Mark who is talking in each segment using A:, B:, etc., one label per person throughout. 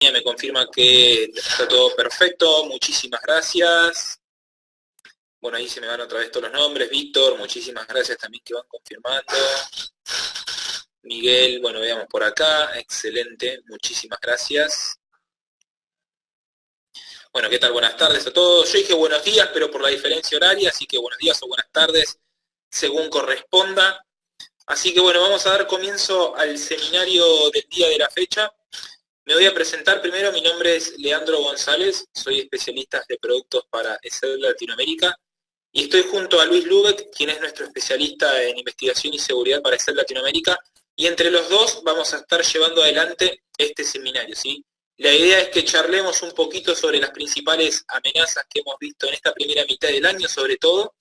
A: Me confirma que está todo perfecto, muchísimas gracias. Bueno, ahí se me van otra vez todos los nombres. Víctor, muchísimas gracias también que van confirmando. Miguel, bueno, veamos por acá, excelente, muchísimas gracias. Bueno, ¿qué tal? Buenas tardes a todos. Yo dije buenos días, pero por la diferencia horaria, así que buenos días o buenas tardes, según corresponda. Así que bueno, vamos a dar comienzo al seminario del día de la fecha. Me voy a presentar primero, mi nombre es Leandro González, soy especialista de productos para ESED Latinoamérica y estoy junto a Luis Lubeck, quien es nuestro especialista en investigación y seguridad para ESED Latinoamérica, y entre los dos vamos a estar llevando adelante este seminario, ¿sí? La idea es que charlemos un poquito sobre las principales amenazas que hemos visto en esta primera mitad del año, sobre todo,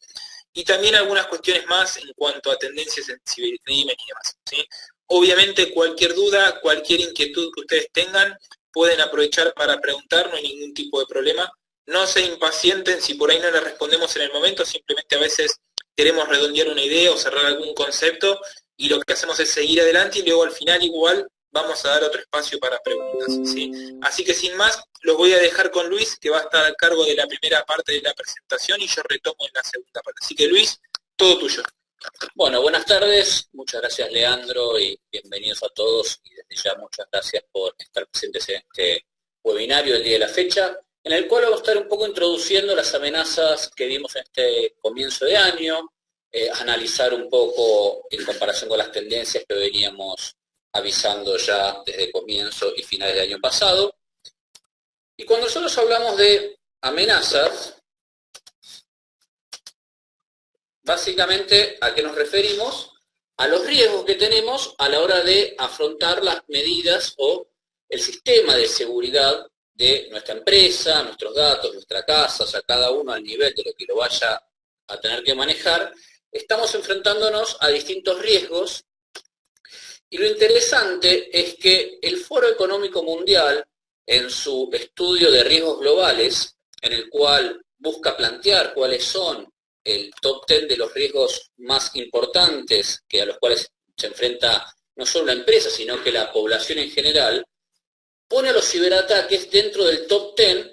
A: y también algunas cuestiones más en cuanto a tendencias en cibercrimen y demás, ¿sí? Obviamente cualquier duda, cualquier inquietud que ustedes tengan, pueden aprovechar para preguntar, no hay ningún tipo de problema. No se impacienten si por ahí no les respondemos en el momento, simplemente a veces queremos redondear una idea o cerrar algún concepto y lo que hacemos es seguir adelante y luego al final igual vamos a dar otro espacio para preguntas, ¿sí? Así que sin más, los voy a dejar con Luis, que va a estar a cargo de la primera parte de la presentación y yo retomo en la segunda parte. Así que Luis, todo tuyo.
B: Bueno, buenas tardes, muchas gracias Leandro y bienvenidos a todos y desde ya muchas gracias por estar presentes en este webinario del día de la fecha, en el cual vamos a estar un poco introduciendo las amenazas que vimos en este comienzo de año, analizar un poco en comparación con las tendencias que veníamos avisando ya desde comienzo y finales del año pasado. Y cuando nosotros hablamos de amenazas, básicamente, ¿a qué nos referimos? A los riesgos que tenemos a la hora de afrontar las medidas o el sistema de seguridad de nuestra empresa, nuestros datos, nuestra casa, o sea, cada uno al nivel de lo que lo vaya a tener que manejar. Estamos enfrentándonos a distintos riesgos y lo interesante es que el Foro Económico Mundial, en su estudio de riesgos globales, en el cual busca plantear cuáles son el top 10 de los riesgos más importantes que a los cuales se enfrenta no solo la empresa, sino que la población en general, pone a los ciberataques dentro del top 10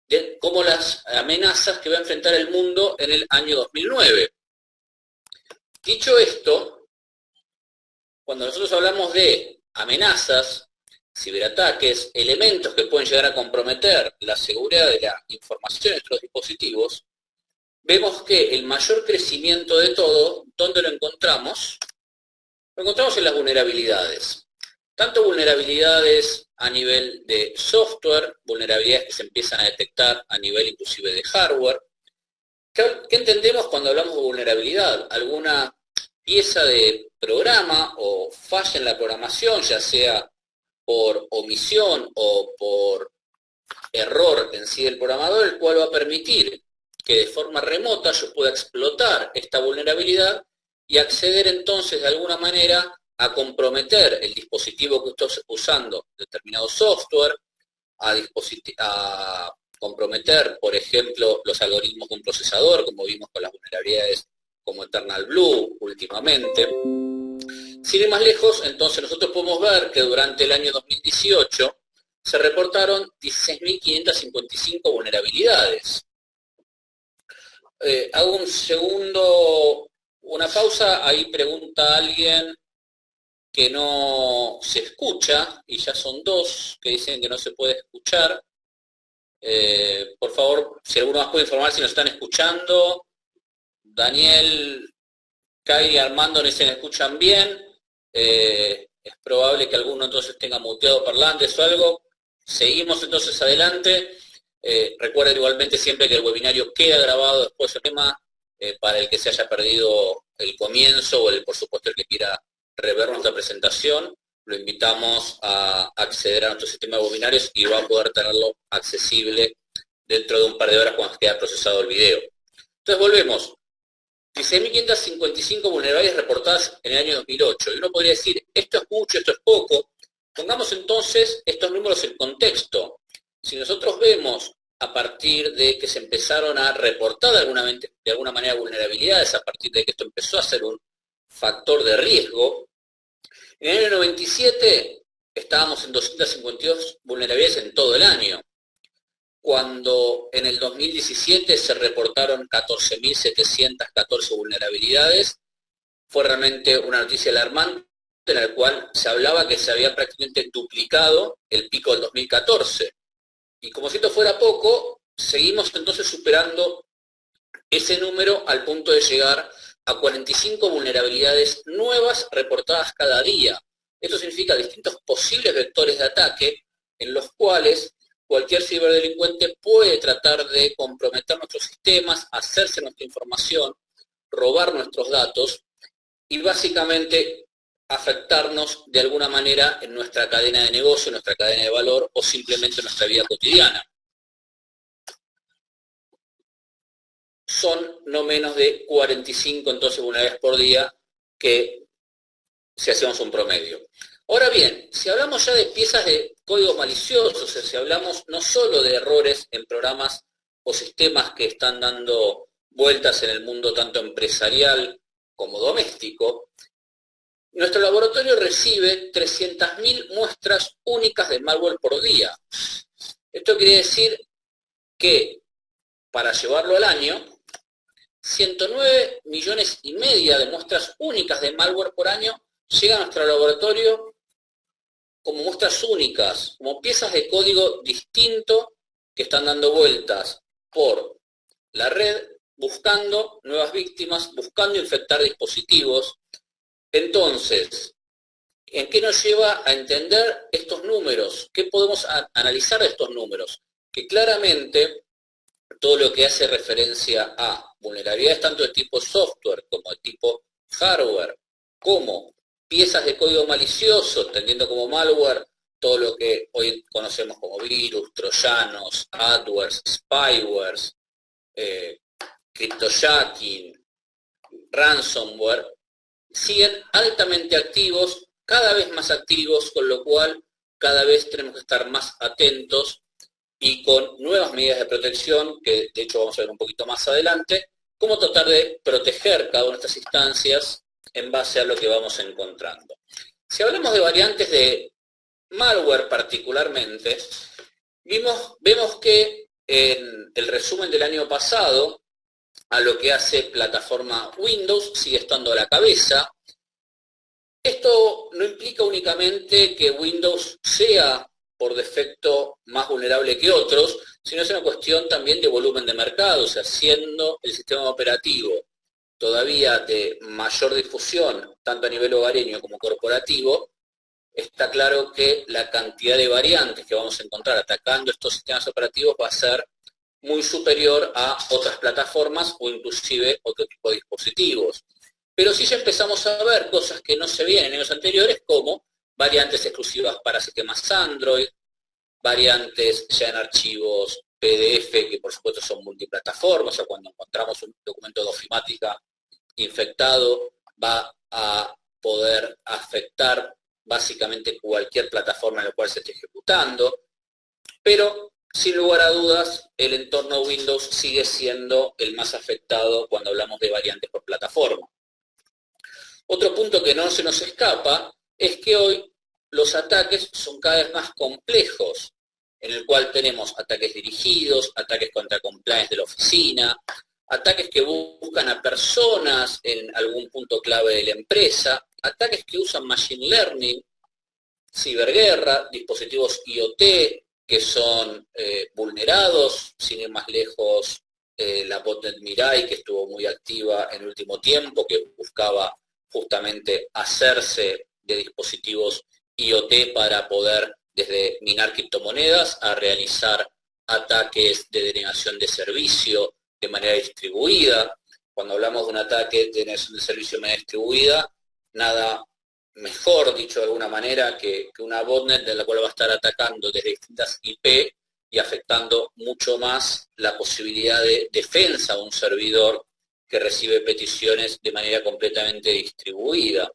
B: de como las amenazas que va a enfrentar el mundo en el año 2009. Dicho esto, cuando nosotros hablamos de amenazas, ciberataques, elementos que pueden llegar a comprometer la seguridad de la información de nuestros dispositivos, vemos que el mayor crecimiento de todo, ¿dónde lo encontramos? Lo encontramos en las vulnerabilidades. Tanto vulnerabilidades a nivel de software, vulnerabilidades que se empiezan a detectar a nivel inclusive de hardware. ¿Qué entendemos cuando hablamos de vulnerabilidad? Alguna pieza de programa o falla en la programación, ya sea por omisión o por error en sí del programador, el cual va a permitir que de forma remota yo pueda explotar esta vulnerabilidad y acceder entonces de alguna manera a comprometer el dispositivo que estoy usando, determinado software, a comprometer, por ejemplo, los algoritmos de un procesador, como vimos con las vulnerabilidades como Eternal Blue últimamente. Sin ir más lejos, entonces nosotros podemos ver que durante el año 2018 se reportaron 16.555 vulnerabilidades. Hago una pausa, ahí pregunta alguien que no se escucha, y ya son dos que dicen que no se puede escuchar. Por favor, si alguno más puede informar si nos están escuchando. Daniel, Kairi, Armando nos dicen que escuchan bien. Es probable que alguno entonces tenga muteado parlantes o algo. Seguimos entonces adelante. Recuerden igualmente siempre que el webinario queda grabado después del tema para el que se haya perdido el comienzo o por supuesto el que quiera rever nuestra presentación, lo invitamos a acceder a nuestro sistema de webinarios y va a poder tenerlo accesible dentro de un par de horas cuando quede procesado el video. Entonces volvemos. 16.555 vulnerabilidades reportadas en el año 2008. Y uno podría decir, esto es mucho, esto es poco. Pongamos entonces estos números en contexto. Si nosotros vemos a partir de que se empezaron a reportar de alguna manera vulnerabilidades, a partir de que esto empezó a ser un factor de riesgo, en el año 97 estábamos en 252 vulnerabilidades en todo el año, cuando en el 2017 se reportaron 14.714 vulnerabilidades. Fue realmente una noticia alarmante en la cual se hablaba que se había prácticamente duplicado el pico del 2014. Y como si esto fuera poco, seguimos entonces superando ese número al punto de llegar a 45 vulnerabilidades nuevas reportadas cada día. Esto significa distintos posibles vectores de ataque en los cuales cualquier ciberdelincuente puede tratar de comprometer nuestros sistemas, hacerse nuestra información, robar nuestros datos y básicamente afectarnos de alguna manera en nuestra cadena de negocio, en nuestra cadena de valor o simplemente en nuestra vida cotidiana. Son no menos de 45 entonces vulnerabilidades por día que si hacemos un promedio. Ahora bien, si hablamos ya de piezas de código malicioso, o sea, si hablamos no solo de errores en programas o sistemas que están dando vueltas en el mundo tanto empresarial como doméstico, nuestro laboratorio recibe 300.000 muestras únicas de malware por día. Esto quiere decir que para llevarlo al año, 109 millones y media de muestras únicas de malware por año llegan a nuestro laboratorio como muestras únicas, como piezas de código distinto que están dando vueltas por la red, buscando nuevas víctimas, buscando infectar dispositivos. Entonces, ¿en qué nos lleva a entender estos números? ¿Qué podemos analizar de estos números? Que claramente todo lo que hace referencia a vulnerabilidades tanto de tipo software como de tipo hardware, como piezas de código malicioso, entendiendo como malware, todo lo que hoy conocemos como virus, troyanos, adwares, spywares, cryptojacking, ransomware, siguen altamente activos, cada vez más activos, con lo cual cada vez tenemos que estar más atentos y con nuevas medidas de protección, que de hecho vamos a ver un poquito más adelante, cómo tratar de proteger cada una de estas instancias en base a lo que vamos encontrando. Si hablamos de variantes de malware particularmente, vemos que en el resumen del año pasado, a lo que hace plataforma Windows, sigue estando a la cabeza. Esto no implica únicamente que Windows sea por defecto más vulnerable que otros, sino es una cuestión también de volumen de mercado, o sea, siendo el sistema operativo todavía de mayor difusión, tanto a nivel hogareño como corporativo, está claro que la cantidad de variantes que vamos a encontrar atacando estos sistemas operativos va a ser muy superior a otras plataformas o inclusive otro tipo de dispositivos. Pero sí ya empezamos a ver cosas que no se veían en años anteriores, como variantes exclusivas para sistemas Android, variantes ya en archivos PDF, que por supuesto son multiplataformas, o sea, cuando encontramos un documento de ofimática infectado, va a poder afectar básicamente cualquier plataforma en la cual se esté ejecutando, pero sin lugar a dudas, el entorno Windows sigue siendo el más afectado cuando hablamos de variantes por plataforma. Otro punto que no se nos escapa es que hoy los ataques son cada vez más complejos, en el cual tenemos ataques dirigidos, ataques contra compliance de la oficina, ataques que buscan a personas en algún punto clave de la empresa, ataques que usan machine learning, ciberguerra, dispositivos IoT que son vulnerados, sin ir más lejos, la botnet Mirai, que estuvo muy activa en el último tiempo, que buscaba justamente hacerse de dispositivos IoT para poder, desde minar criptomonedas, a realizar ataques de denegación de servicio de manera distribuida. Cuando hablamos de un ataque de denegación de servicio de manera distribuida, nada mejor, dicho de alguna manera, que una botnet de la cual va a estar atacando desde distintas IP y afectando mucho más la posibilidad de defensa de un servidor que recibe peticiones de manera completamente distribuida.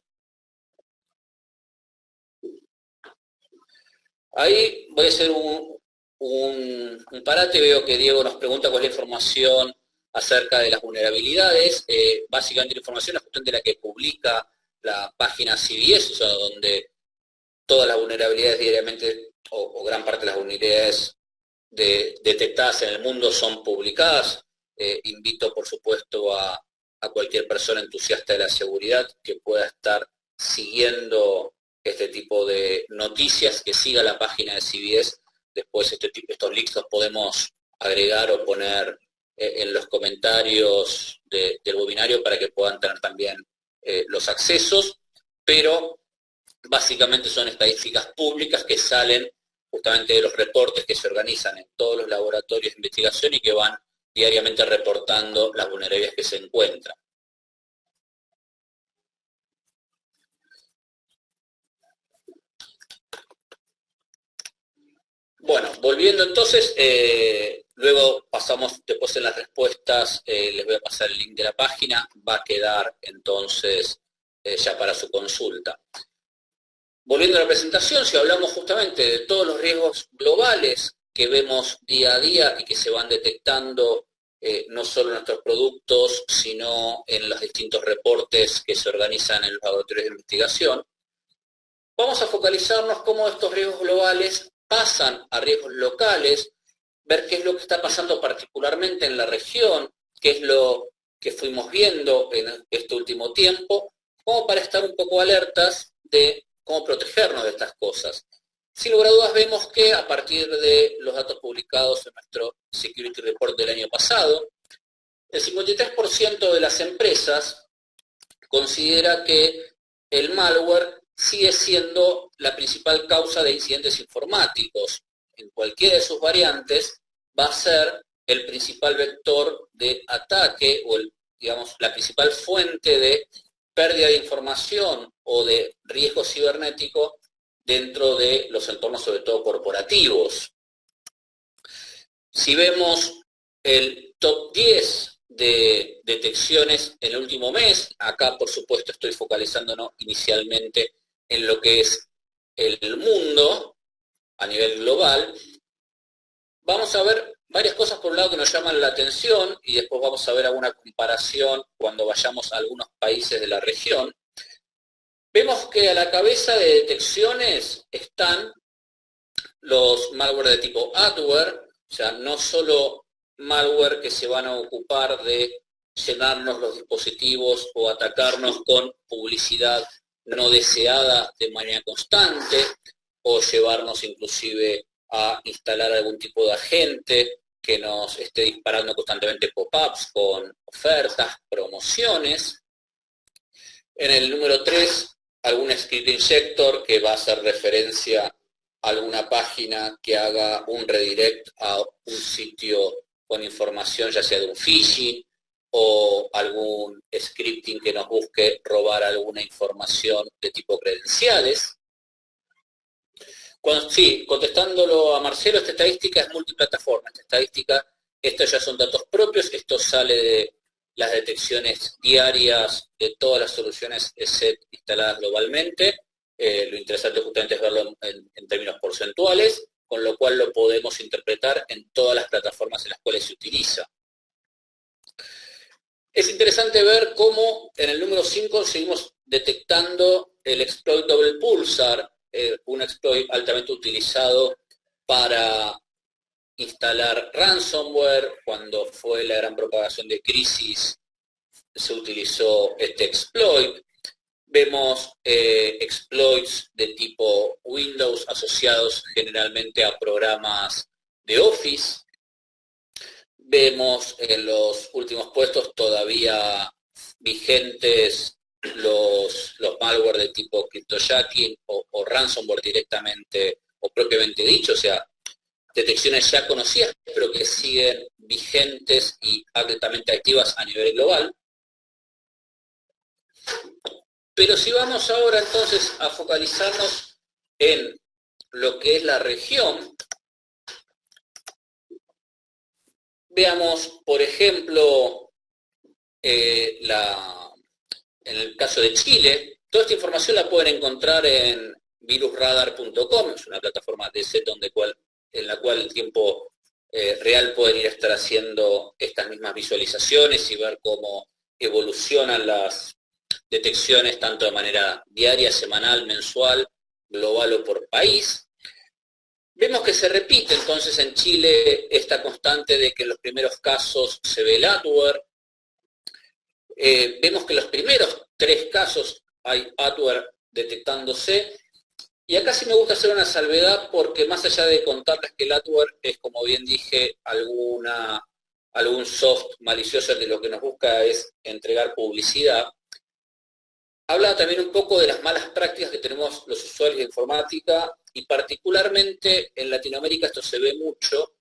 B: Ahí voy a hacer un parate. Veo que Diego nos pregunta cuál es la información acerca de las vulnerabilidades. Básicamente la información es justamente la que publica la página CVS, o sea, donde todas las vulnerabilidades diariamente, o gran parte de las vulnerabilidades detectadas en el mundo son publicadas. Invito, por supuesto, a cualquier persona entusiasta de la seguridad que pueda estar siguiendo este tipo de noticias, que siga la página de CVS. Después estos links los podemos agregar o poner en los comentarios del webinario para que puedan tener también los accesos, pero básicamente son estadísticas públicas que salen justamente de los reportes que se organizan en todos los laboratorios de investigación y que van diariamente reportando las vulnerabilidades que se encuentran. Bueno, volviendo entonces, luego pasamos después en las respuestas, les voy a pasar el link de la página, va a quedar entonces ya para su consulta. Volviendo a la presentación, si hablamos justamente de todos los riesgos globales que vemos día a día y que se van detectando no solo en nuestros productos, sino en los distintos reportes que se organizan en los laboratorios de investigación, vamos a focalizarnos cómo estos riesgos globales pasan a riesgos locales, ver qué es lo que está pasando particularmente en la región, qué es lo que fuimos viendo en este último tiempo, como para estar un poco alertas de cómo protegernos de estas cosas. Sin lugar a dudas vemos que a partir de los datos publicados en nuestro Security Report del año pasado, el 53% de las empresas considera que el malware sigue siendo la principal causa de incidentes informáticos. En cualquiera de sus variantes va a ser el principal vector de ataque o la principal fuente de pérdida de información o de riesgo cibernético dentro de los entornos, sobre todo corporativos. Si vemos el top 10 de detecciones en el último mes, acá por supuesto estoy focalizándonos inicialmente en lo que es el mundo a nivel global, vamos a ver varias cosas por un lado que nos llaman la atención y después vamos a ver alguna comparación cuando vayamos a algunos países de la región. Vemos que a la cabeza de detecciones están los malware de tipo adware, o sea, no solo malware que se van a ocupar de llenarnos los dispositivos o atacarnos con publicidad no deseada de manera constante, o llevarnos inclusive a instalar algún tipo de agente que nos esté disparando constantemente pop-ups con ofertas, promociones. En el número 3, algún script injector que va a hacer referencia a alguna página que haga un redirect a un sitio con información, ya sea de un phishing, o algún scripting que nos busque robar alguna información de tipo credenciales. Sí, contestándolo a Marcelo, esta estadística es multiplataforma. Estos ya son datos propios, esto sale de las detecciones diarias de todas las soluciones ESET instaladas globalmente. Lo interesante justamente es verlo en términos porcentuales, con lo cual lo podemos interpretar en todas las plataformas en las cuales se utiliza. Es interesante ver cómo en el número 5 seguimos detectando el exploit double pulsar, un exploit altamente utilizado para instalar ransomware. Cuando fue la gran propagación de crisis se utilizó este exploit. Vemos exploits de tipo Windows asociados generalmente a programas de Office. Vemos en los últimos puestos todavía vigentes los malware de tipo cryptojacking o ransomware directamente o propiamente dicho, o sea, detecciones ya conocidas pero que siguen vigentes y altamente activas a nivel global. Pero si vamos ahora entonces a focalizarnos en lo que es la región, veamos, por ejemplo, en el caso de Chile, toda esta información la pueden encontrar en virusradar.com, es una plataforma de set en la cual en tiempo real pueden ir a estar haciendo estas mismas visualizaciones y ver cómo evolucionan las detecciones tanto de manera diaria, semanal, mensual, global o por país. Vemos que se repite entonces en Chile esta constante de que en los primeros casos se ve el adware. Vemos que en los primeros 3 casos hay adware detectándose. Y acá sí me gusta hacer una salvedad porque más allá de contarles que el adware es, como bien dije, algún soft malicioso que lo que nos busca es entregar publicidad, habla también un poco de las malas prácticas que tenemos los usuarios de informática y particularmente en Latinoamérica esto se ve mucho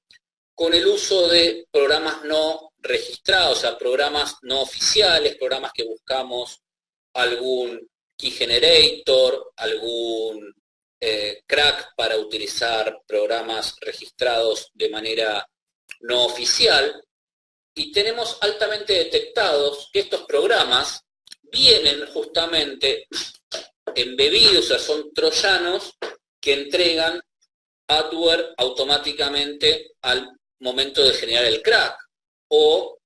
B: con el uso de programas no registrados, o sea, programas no oficiales, programas que buscamos algún key generator, algún crack para utilizar programas registrados de manera no oficial, y tenemos altamente detectados que estos programas vienen justamente embebidos, o sea, son troyanos que entregan adware automáticamente al momento de generar el crack, o,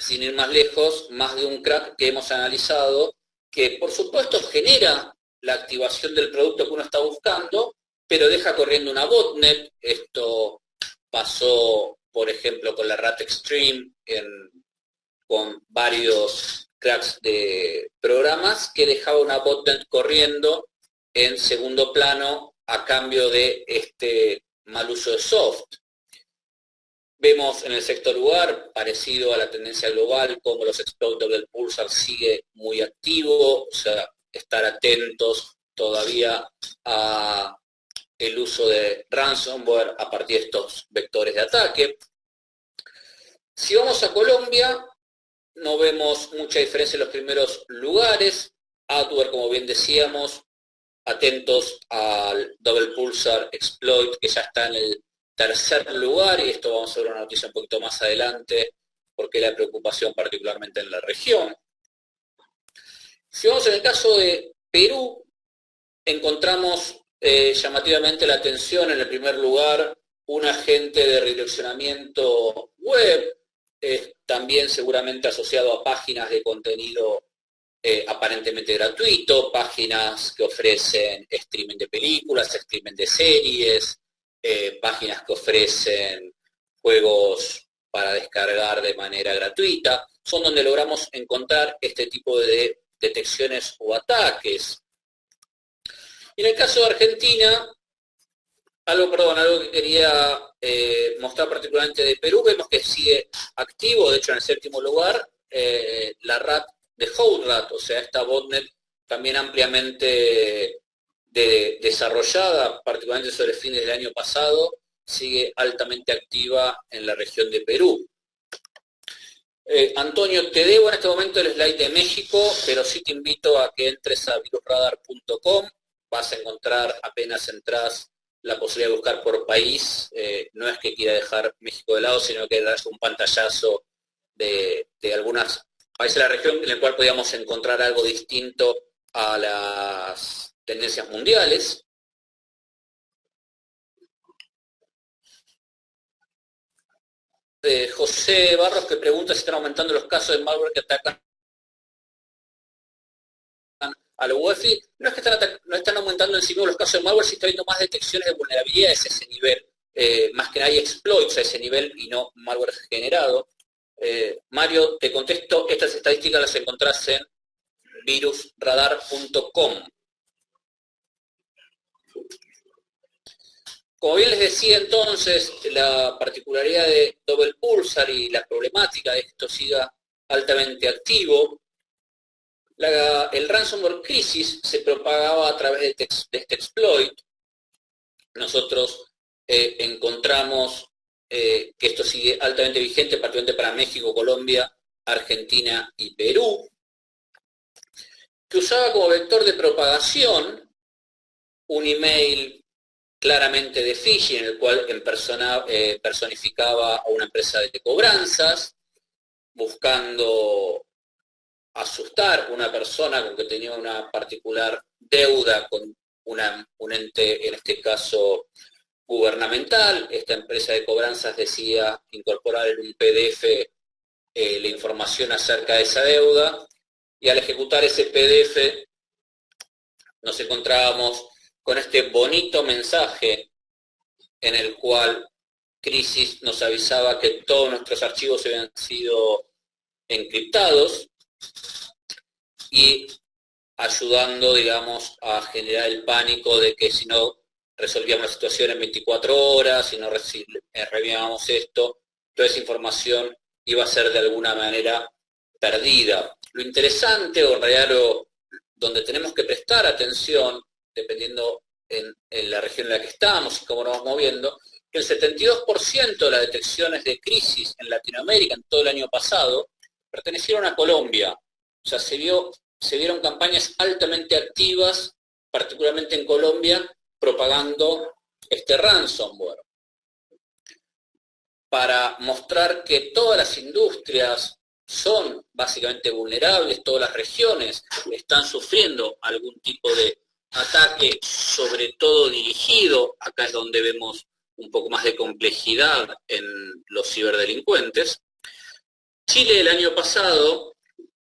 B: sin ir más lejos, más de un crack que hemos analizado, que por supuesto genera la activación del producto que uno está buscando, pero deja corriendo una botnet. Esto pasó, por ejemplo, con la RAT Extreme, con varios cracks de programas que dejaba una botnet corriendo en segundo plano a cambio de este mal uso de soft. Vemos en el sexto lugar, parecido a la tendencia global, como los exploits del Pulsar sigue muy activo, o sea, estar atentos todavía a el uso de ransomware a partir de estos vectores de ataque. Si vamos a Colombia, no vemos mucha diferencia en los primeros lugares. Adware, como bien decíamos, atentos al Double Pulsar Exploit, que ya está en el tercer lugar, y esto vamos a ver una noticia un poquito más adelante, porque la preocupación particularmente en la región. Si vamos en el caso de Perú, encontramos llamativamente la atención en el primer lugar, un agente de redireccionamiento web, también seguramente asociado a páginas de contenido aparentemente gratuito, páginas que ofrecen streaming de películas, streaming de series, páginas que ofrecen juegos para descargar de manera gratuita, son donde logramos encontrar este tipo de detecciones o ataques. Y en el caso de Argentina, algo que quería mostrar particularmente de Perú, vemos que sigue activo, de hecho en el séptimo lugar, la RAT de HoldRAT, o sea, esta botnet también ampliamente desarrollada, particularmente sobre fines del año pasado, sigue altamente activa en la región de Perú. Antonio, te debo en este momento el slide de México, pero sí te invito a que entres a virusradar.com, vas a encontrar, apenas entras, la posibilidad de buscar por país. No es que quiera dejar México de lado, sino que das un pantallazo de algunos países de la región en el cual podíamos encontrar algo distinto a las tendencias mundiales. José Barros, que pregunta si están aumentando los casos de malware que atacan a la UEFI. No es que no están aumentando en sí mismos los casos de malware, si está habiendo más detecciones de vulnerabilidades a ese nivel, más que nada hay exploits a ese nivel y no malware generado. Mario, te contesto, estas estadísticas las encontrás en virusradar.com. Como bien les decía entonces, la particularidad de Double Pulsar y la problemática de que esto siga altamente activo, el ransomware crisis se propagaba a través de este exploit. Nosotros encontramos que esto sigue altamente vigente, particularmente para México, Colombia, Argentina y Perú, que usaba como vector de propagación un email claramente de phishing, en el cual personificaba a una empresa de cobranzas, buscando asustar a una persona con que tenía una particular deuda con un ente, en este caso gubernamental. Esta empresa de cobranzas decía incorporar en un PDF la información acerca de esa deuda, y al ejecutar ese PDF nos encontrábamos con este bonito mensaje en el cual Crisis nos avisaba que todos nuestros archivos habían sido encriptados y ayudando, digamos, a generar el pánico de que si no resolvíamos la situación en 24 horas, si no reviábamos esto, toda esa información iba a ser de alguna manera perdida. Lo interesante, o en realidad donde tenemos que prestar atención, dependiendo en la región en la que estamos y cómo nos vamos moviendo, que el 72% de las detecciones de crisis en Latinoamérica en todo el año pasado pertenecieron a Colombia. O sea, se vieron campañas altamente activas, particularmente en Colombia, propagando este ransomware. Para mostrar que todas las industrias son básicamente vulnerables, todas las regiones están sufriendo algún tipo de ataque, sobre todo dirigido, acá es donde vemos un poco más de complejidad en los ciberdelincuentes. Chile el año pasado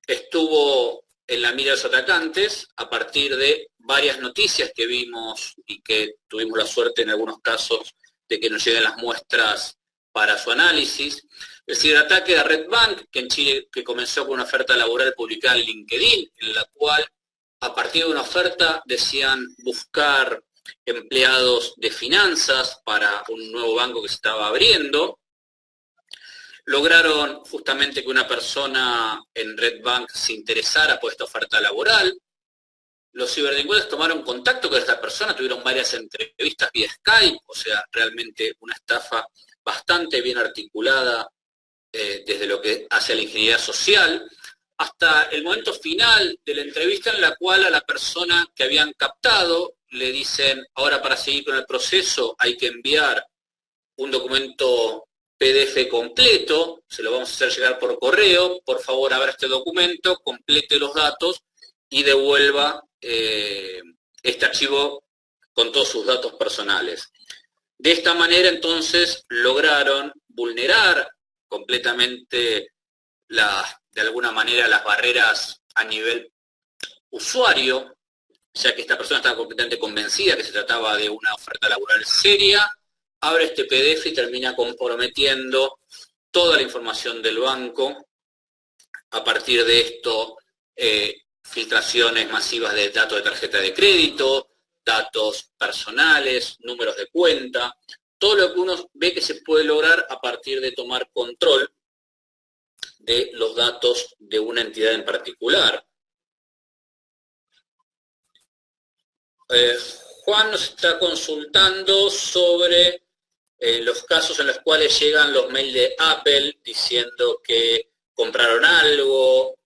B: estuvo en la mira de los atacantes a partir de varias noticias que vimos y que tuvimos la suerte en algunos casos de que nos lleguen las muestras para su análisis. El ciberataque de Red Bank, que en Chile que comenzó con una oferta laboral publicada en LinkedIn, en la cual a partir de una oferta decían buscar empleados de finanzas para un nuevo banco que se estaba abriendo. Lograron justamente que una persona en Red Bank se interesara por esta oferta laboral. Los ciberdelincuentes tomaron contacto con esta persona, tuvieron varias entrevistas vía Skype, o sea, realmente una estafa bastante bien articulada desde lo que hace a la ingeniería social, hasta el momento final de la entrevista en la cual a la persona que habían captado le dicen, ahora para seguir con el proceso hay que enviar un documento PDF completo, se lo vamos a hacer llegar por correo, por favor abra este documento, complete los datos y devuelva este archivo con todos sus datos personales. De esta manera entonces lograron vulnerar completamente de alguna manera las barreras a nivel usuario, ya que esta persona estaba completamente convencida que se trataba de una oferta laboral seria, abre este PDF y termina comprometiendo toda la información del banco. A partir de esto, filtraciones masivas de datos de tarjeta de crédito, datos personales, números de cuenta, todo lo que uno ve que se puede lograr a partir de tomar control de los datos de una entidad en particular. Juan nos está consultando sobre los casos en los cuales llegan los mails de Apple diciendo que compraron algo.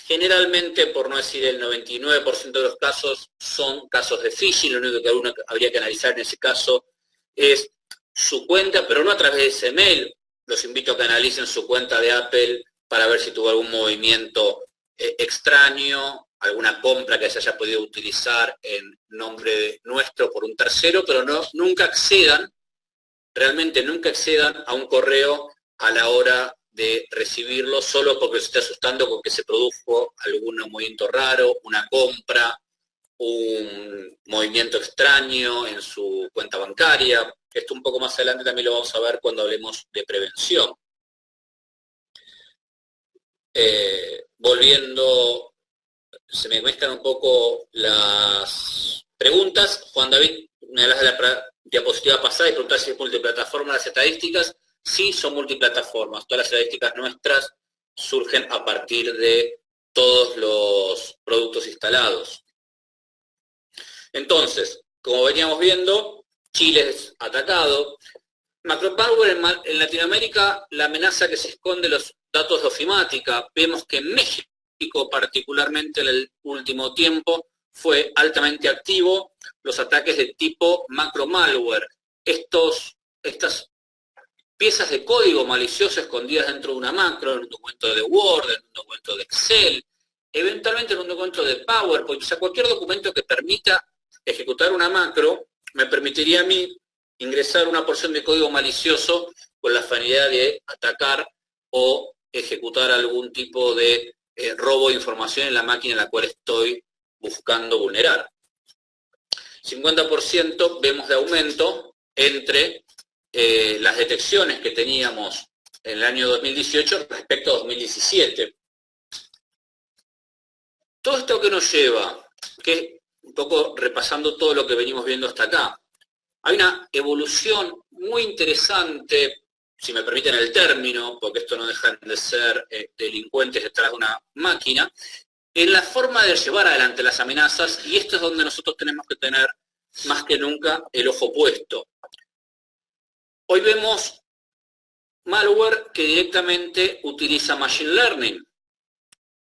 B: Generalmente, por no decir el 99% de los casos, son casos de phishing. Lo único que uno habría que analizar en ese caso es su cuenta, pero no a través de ese mail. Los invito a que analicen su cuenta de Apple para ver si tuvo algún movimiento extraño, alguna compra que se haya podido utilizar en nombre nuestro por un tercero, pero nunca accedan, realmente nunca accedan a un correo a la hora de recibirlo solo porque se está asustando con que se produjo algún movimiento raro, una compra, un movimiento extraño en su cuenta bancaria. Esto un poco más adelante también lo vamos a ver cuando hablemos de prevención. Volviendo, se me mezclan un poco las preguntas. Juan David, me hablas de la diapositiva pasada y preguntas si es multiplataforma las estadísticas. Sí, son multiplataformas. Todas las estadísticas nuestras surgen a partir de todos los productos instalados. Entonces, como veníamos viendo, Chile es atacado. Macropower en Latinoamérica, la amenaza que se esconde los datos de ofimática. Vemos que en México, particularmente en el último tiempo, fue altamente activo los ataques de tipo macromalware. Estas piezas de código malicioso escondidas dentro de una macro, en un documento de Word, en un documento de Excel, eventualmente en un documento de PowerPoint, o sea, cualquier documento que permita ejecutar una macro, me permitiría a mí ingresar una porción de código malicioso con la finalidad de atacar o ejecutar algún tipo de robo de información en la máquina en la cual estoy buscando vulnerar. 50% vemos de aumento entre las detecciones que teníamos en el año 2018 respecto a 2017. Todo esto que nos lleva, que un poco repasando todo lo que venimos viendo hasta acá, hay una evolución muy interesante, si me permiten el término, porque esto no dejan de ser delincuentes detrás de una máquina, en la forma de llevar adelante las amenazas, y esto es donde nosotros tenemos que tener más que nunca el ojo puesto. Hoy vemos malware que directamente utiliza Machine Learning,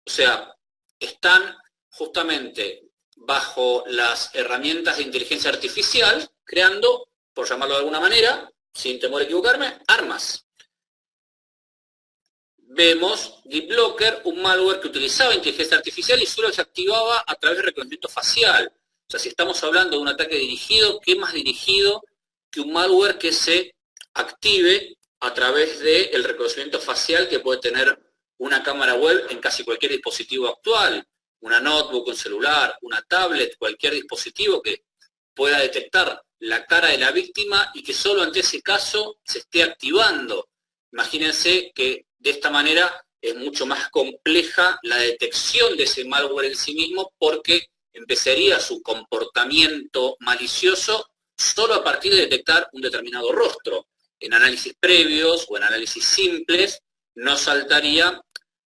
B: o sea, están justamente bajo las herramientas de inteligencia artificial creando, por llamarlo de alguna manera, sin temor a equivocarme, armas. Vemos DeepBlocker, un malware que utilizaba inteligencia artificial y solo se activaba a través de reconocimiento facial. O sea, si estamos hablando de un ataque dirigido, ¿qué más dirigido que un malware que se active a través del reconocimiento facial que puede tener una cámara web en casi cualquier dispositivo actual? Una notebook, un celular, una tablet, cualquier dispositivo que pueda detectar la cara de la víctima y que solo ante ese caso se esté activando. Imagínense que de esta manera es mucho más compleja la detección de ese malware en sí mismo, porque empezaría su comportamiento malicioso solo a partir de detectar un determinado rostro. En análisis previos o en análisis simples no saltaría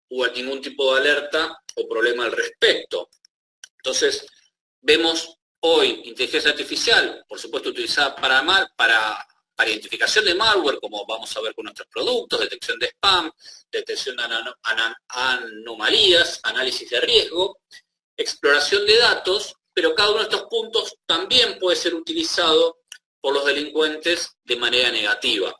B: o ningún tipo de alerta o problema al respecto. Entonces, vemos hoy inteligencia artificial, por supuesto utilizada para identificación de malware, como vamos a ver con nuestros productos, detección de spam, detección de anomalías, análisis de riesgo, exploración de datos, pero cada uno de estos puntos también puede ser utilizado por los delincuentes de manera negativa.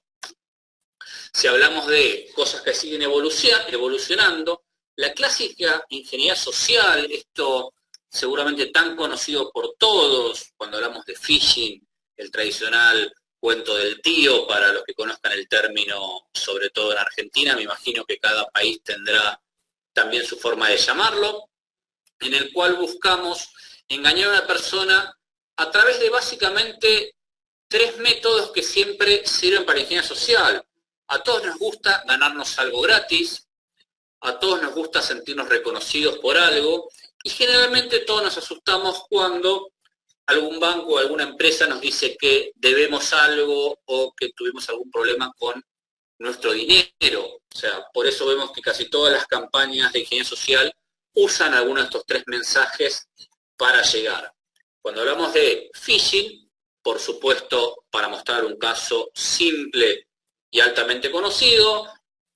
B: Si hablamos de cosas que siguen evolucionando, la clásica ingeniería social, esto seguramente tan conocido por todos, cuando hablamos de phishing, el tradicional cuento del tío, para los que conozcan el término, sobre todo en Argentina, me imagino que cada país tendrá también su forma de llamarlo, en el cual buscamos engañar a una persona a través de básicamente tres métodos que siempre sirven para la ingeniería social. A todos nos gusta ganarnos algo gratis, a todos nos gusta sentirnos reconocidos por algo, y generalmente todos nos asustamos cuando algún banco o alguna empresa nos dice que debemos algo o que tuvimos algún problema con nuestro dinero. O sea, por eso vemos que casi todas las campañas de ingeniería social usan alguno de estos tres mensajes para llegar. Cuando hablamos de phishing, por supuesto, para mostrar un caso simple y altamente conocido,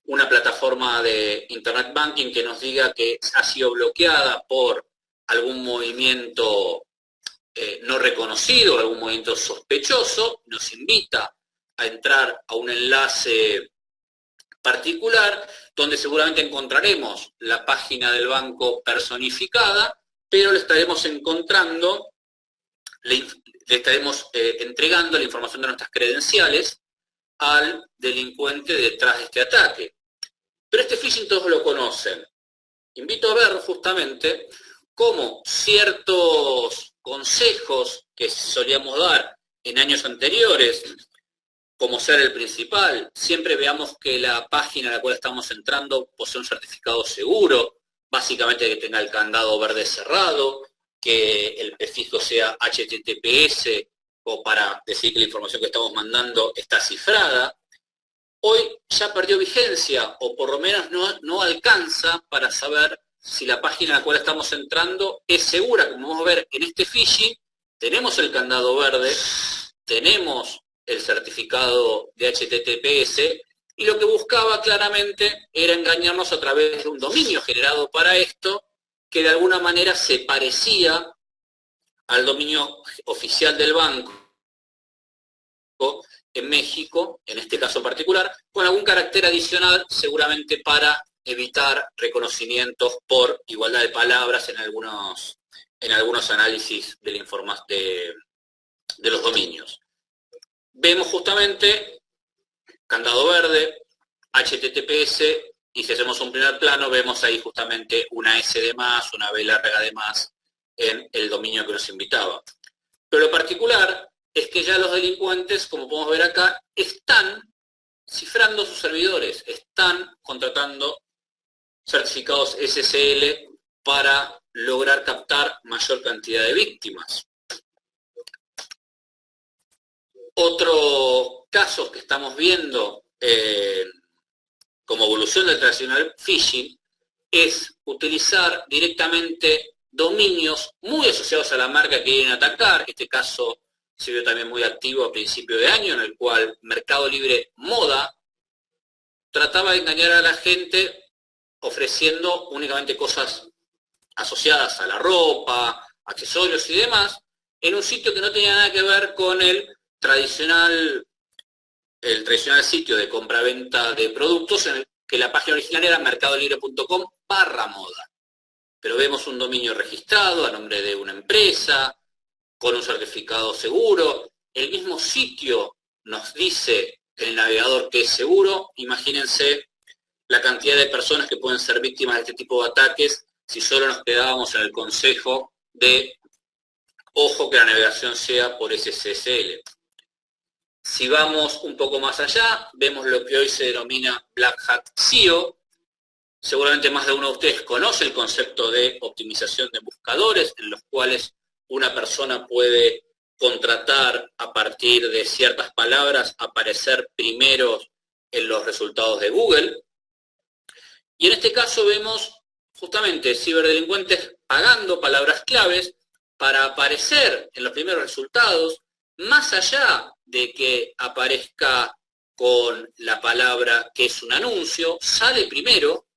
B: una plataforma de Internet Banking que nos diga que ha sido bloqueada por algún movimiento no reconocido, algún movimiento sospechoso, nos invita a entrar a un enlace particular donde seguramente encontraremos la página del banco personificada, pero le estaremos encontrando, le estaremos entregando la información de nuestras credenciales al delincuente detrás de este ataque. Pero este phishing todos lo conocen. Invito a ver justamente cómo ciertos consejos que solíamos dar en años anteriores, como ser el principal, siempre veamos que la página a la cual estamos entrando posee un certificado seguro, básicamente que tenga el candado verde cerrado, que el prefijo sea HTTPS, o para decir que la información que estamos mandando está cifrada. Hoy ya perdió vigencia, o por lo menos no alcanza para saber si la página a la cual estamos entrando es segura. Como vamos a ver en este phishing, tenemos el candado verde, tenemos el certificado de HTTPS, y lo que buscaba claramente era engañarnos a través de un dominio generado para esto, que de alguna manera se parecía al dominio oficial del banco en México, en este caso particular, con algún carácter adicional seguramente para evitar reconocimientos por igualdad de palabras en algunos análisis de los dominios. Vemos justamente candado verde, HTTPS, y si hacemos un primer plano vemos ahí justamente una S de más, una B larga de más en el dominio que nos invitaba. Pero lo particular es que ya los delincuentes, como podemos ver acá, están cifrando sus servidores, están contratando certificados SSL para lograr captar mayor cantidad de víctimas. Otros casos que estamos viendo como evolución del tradicional phishing es utilizar directamente dominios muy asociados a la marca que quieren atacar. Este caso se vio también muy activo a principio de año, en el cual Mercado Libre Moda trataba de engañar a la gente ofreciendo únicamente cosas asociadas a la ropa, accesorios y demás, en un sitio que no tenía nada que ver con el tradicional sitio de compra-venta de productos, en el que la página original era mercadolibre.com/moda. Pero vemos un dominio registrado a nombre de una empresa, con un certificado seguro. El mismo sitio nos dice en el navegador que es seguro. Imagínense la cantidad de personas que pueden ser víctimas de este tipo de ataques si solo nos quedábamos en el consejo de ojo que la navegación sea por SSL. Si vamos un poco más allá, vemos lo que hoy se denomina Black Hat SEO. Seguramente más de uno de ustedes conoce el concepto de optimización de buscadores, en los cuales una persona puede contratar a partir de ciertas palabras, aparecer primero en los resultados de Google. Y en este caso vemos justamente ciberdelincuentes pagando palabras claves para aparecer en los primeros resultados, más allá de que aparezca con la palabra que es un anuncio, sale primero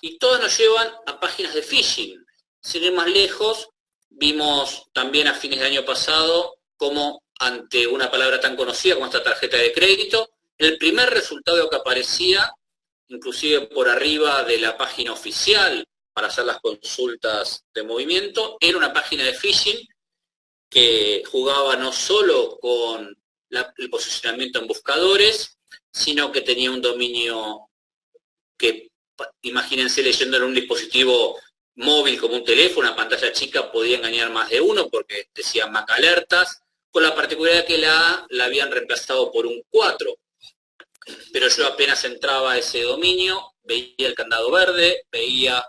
B: y todos nos llevan a páginas de phishing. Sin ir más lejos, vimos también a fines del año pasado cómo ante una palabra tan conocida como esta tarjeta de crédito, el primer resultado que aparecía, inclusive por arriba de la página oficial para hacer las consultas de movimiento, era una página de phishing que jugaba no solo con el posicionamiento en buscadores, sino que tenía un dominio que, imagínense, leyéndolo en un dispositivo móvil como un teléfono, una pantalla chica, podía engañar más de uno porque decía Mac alertas, con la particularidad que la A la habían reemplazado por un 4. Pero yo apenas entraba a ese dominio, veía el candado verde, veía